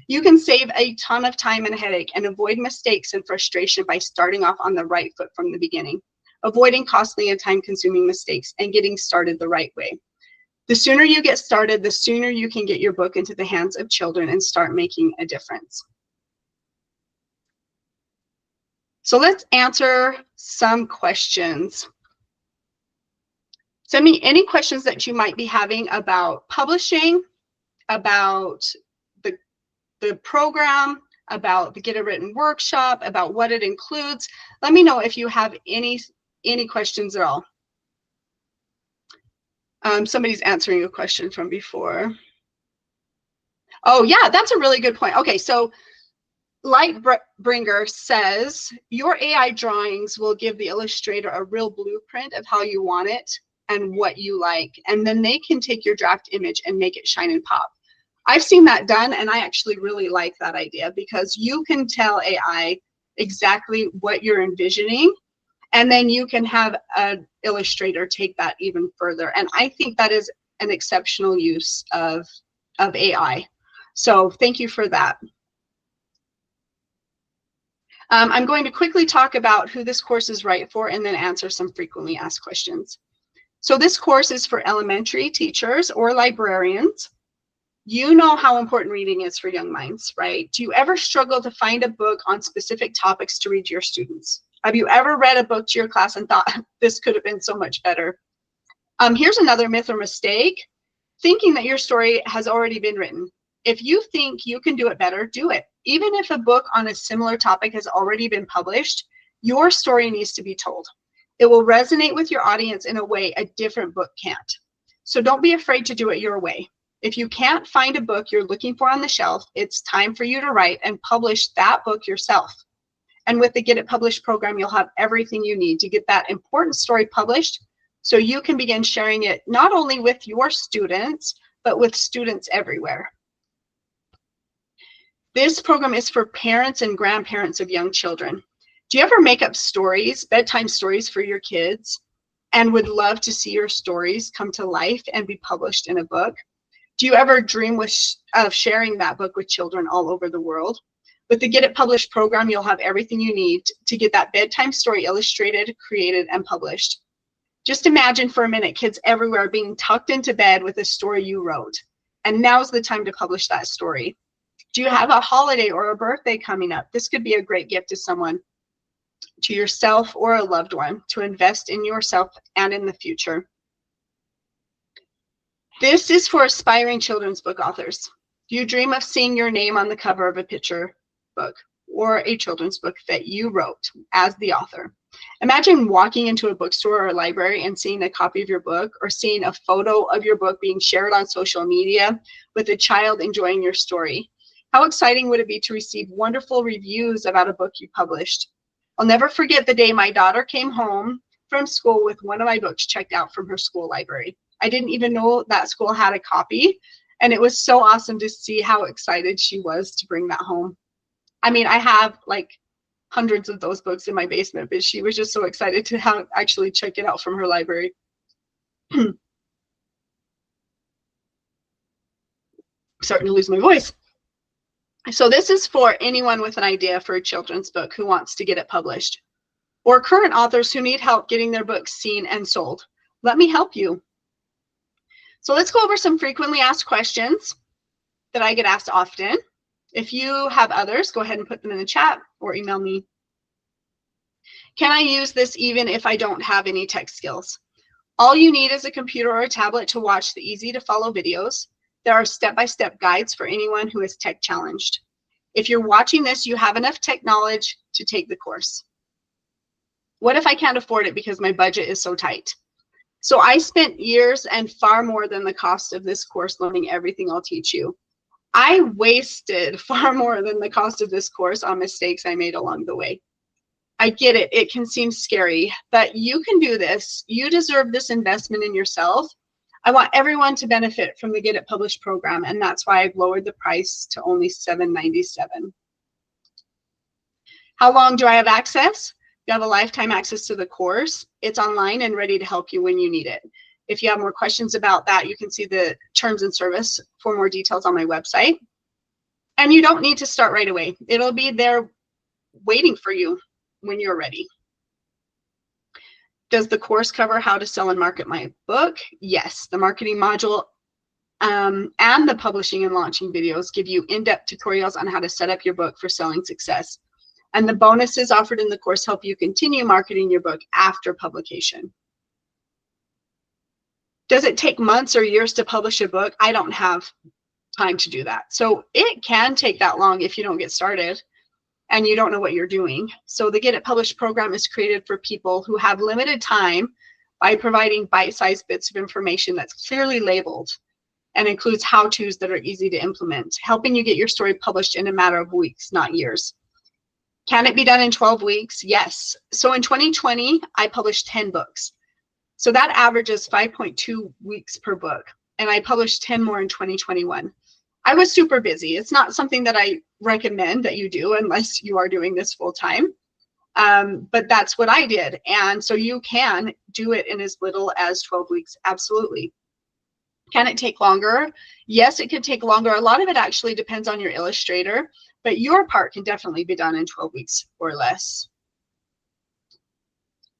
You can save a ton of time and headache and avoid mistakes and frustration by starting off on the right foot from the beginning, avoiding costly and time-consuming mistakes and getting started the right way. The sooner you get started, the sooner you can get your book into the hands of children and start making a difference. So let's answer some questions. Send me any questions that you might be having about publishing, about the program, about the Get It Written workshop, about what it includes. Let me know if you have any questions at all. Somebody's answering a question from before. Oh yeah, that's a really good point. Okay, so Lightbringer says your AI drawings will give the illustrator a real blueprint of how you want it and what you like, and then they can take your draft image and make it shine and pop. I've seen that done, and I actually really like that idea, because you can tell AI exactly what you're envisioning, and then you can have an illustrator take that even further. And I think that is an exceptional use of AI. So thank you for that. I'm going to quickly talk about who this course is right for and then answer some frequently asked questions. So this course is for elementary teachers or librarians. You know how important reading is for young minds, right? Do you ever struggle to find a book on specific topics to read to your students? Have you ever read a book to your class and thought, this could have been so much better? Here's another myth or mistake: thinking that your story has already been written. If you think you can do it better, do it. Even if a book on a similar topic has already been published, your story needs to be told. It will resonate with your audience in a way a different book can't. So don't be afraid to do it your way. If you can't find a book you're looking for on the shelf, it's time for you to write and publish that book yourself. And with the Get It Published program, you'll have everything you need to get that important story published, so you can begin sharing it not only with your students, but with students everywhere. This program is for parents and grandparents of young children. Do you ever make up stories, bedtime stories for your kids, and would love to see your stories come to life and be published in a book? Do you ever dream of sharing that book with children all over the world? With the Get It Published program, you'll have everything you need to get that bedtime story illustrated, created, and published. Just imagine for a minute kids everywhere being tucked into bed with a story you wrote. And now's the time to publish that story. Do you have a holiday or a birthday coming up? This could be a great gift to someone, to yourself or a loved one, to invest in yourself and in the future. This is for aspiring children's book authors. Do you dream of seeing your name on the cover of a picture book or a children's book that you wrote as the author? Imagine walking into a bookstore or a library and seeing a copy of your book, or seeing a photo of your book being shared on social media with a child enjoying your story. How exciting would it be to receive wonderful reviews about a book you published? I'll never forget the day my daughter came home from school with one of my books checked out from her school library. I didn't even know that school had a copy, and it was so awesome to see how excited she was to bring that home. I mean, I have like hundreds of those books in my basement, but she was just so excited to actually check it out from her library. Starting to lose my voice. So this is for anyone with an idea for a children's book who wants to get it published, or current authors who need help getting their books seen and sold. Let me help you. So let's go over some frequently asked questions that I get asked often. If you have others, go ahead and put them in the chat or email me. Can I use this even if I don't have any tech skills? All you need is a computer or a tablet to watch the easy to follow videos. There are step-by-step guides for anyone who is tech challenged. If you're watching this, you have enough tech knowledge to take the course. What if I can't afford it because my budget is so tight? So I spent years and far more than the cost of this course learning everything I'll teach you. I wasted far more than the cost of this course on mistakes I made along the way. I get it, it can seem scary, but you can do this. You deserve this investment in yourself. I want everyone to benefit from the Get It Published program, and that's why I've lowered the price to only $7.97. How long do I have access? You have a lifetime access to the course. It's online and ready to help you when you need it. If you have more questions about that, you can see the terms and service for more details on my website. And you don't need to start right away. It'll be there waiting for you when you're ready. Does the course cover how to sell and market my book? Yes, the marketing module and the publishing and launching videos give you in-depth tutorials on how to set up your book for selling success. And the bonuses offered in the course help you continue marketing your book after publication. Does it take months or years to publish a book? I don't have time to do that. So it can take that long if you don't get started and you don't know what you're doing. So the Get It Published program is created for people who have limited time by providing bite-sized bits of information that's clearly labeled and includes how-tos that are easy to implement, helping you get your story published in a matter of weeks, not years. Can it be done in 12 weeks? Yes. So in 2020, I published 10 books. So that averages 5.2 weeks per book. And I published 10 more in 2021. I was super busy. It's not something that I recommend that you do unless you are doing this full time. But that's what I did. And so you can do it in as little as 12 weeks. Absolutely. Can it take longer? Yes, it could take longer. A lot of it actually depends on your illustrator, but your part can definitely be done in 12 weeks or less.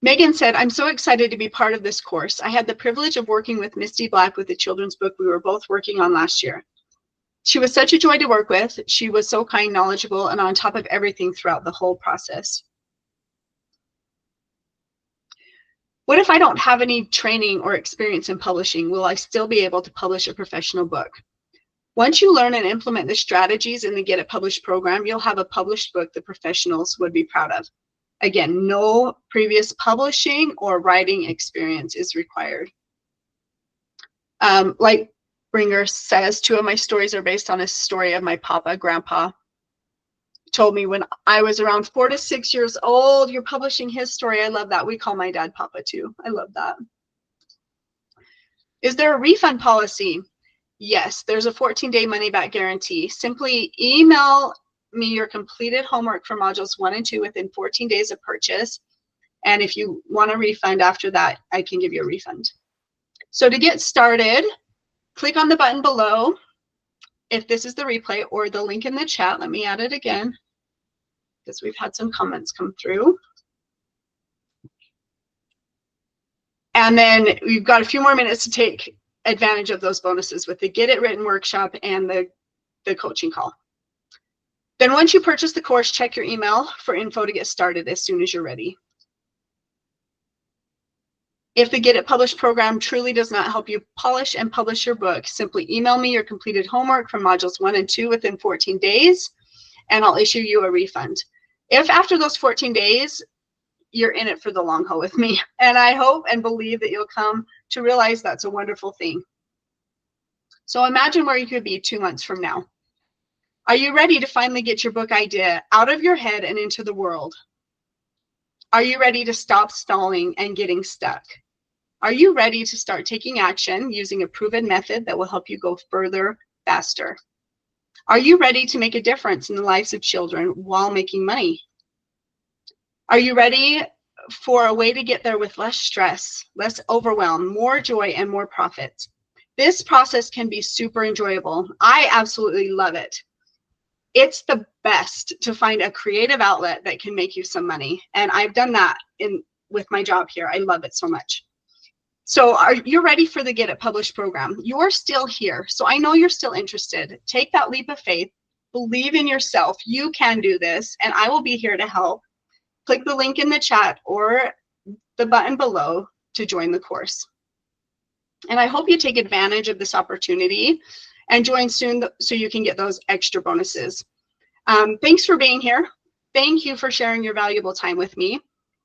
Megan said, I'm so excited to be part of this course. I had the privilege of working with Misty Black with the children's book we were both working on last year. She was such a joy to work with. She was so kind, knowledgeable, and on top of everything throughout the whole process. What if I don't have any training or experience in publishing? Will I still be able to publish a professional book? Once you learn and implement the strategies in the Get It Published program, you'll have a published book the professionals would be proud of. Again, no previous publishing or writing experience is required. Like Bringer says, 2 of my stories are based on a story of my grandpa told me when I was around 4 to 6 years old. You're publishing his story. I love that. We call my dad Papa too. I love that. Is there a refund policy? Yes, there's a 14-day money-back guarantee. Simply email me your completed homework for modules 1 and 2 within 14 days of purchase. And if you want a refund after that, I can give you a refund. So to get started, click on the button below. If this is the replay, or the link in the chat, let me add it again because we've had some comments come through. And then we've got a few more minutes to take advantage of those bonuses with the Get It Written workshop and the coaching call. Then once you purchase the course, check your email for info to get started as soon as you're ready. If the Get It Published program truly does not help you polish and publish your book, simply email me your completed homework from modules 1 and 2 within 14 days, and I'll issue you a refund. If after those 14 days, you're in it for the long haul with me, and I hope and believe that you'll come to realize that's a wonderful thing. So imagine where you could be 2 months from now. Are you ready to finally get your book idea out of your head and into the world? Are you ready to stop stalling and getting stuck? Are you ready to start taking action using a proven method that will help you go further, faster? Are you ready to make a difference in the lives of children while making money? Are you ready for a way to get there with less stress, less overwhelm, more joy, and more profits? This process can be super enjoyable. I absolutely love it. It's the best to find a creative outlet that can make you some money. And I've done that with my job here. I love it so much. So are you ready for the Get It Published program? You're still here. So I know you're still interested. Take that leap of faith. Believe in yourself. You can do this, and I will be here to help. Click the link in the chat or the button below to join the course. And I hope you take advantage of this opportunity and join soon so you can get those extra bonuses. Thanks for being here. Thank you for sharing your valuable time with me.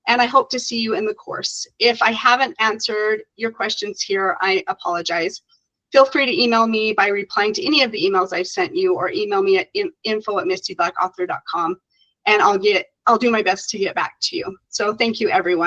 And I hope to see you in the course. If I haven't answered your questions here, I apologize. Feel free to email me by replying to any of the emails I've sent you, or email me at info@mistyblackauthor.com, and I'll do my best to get back to you. So thank you, everyone.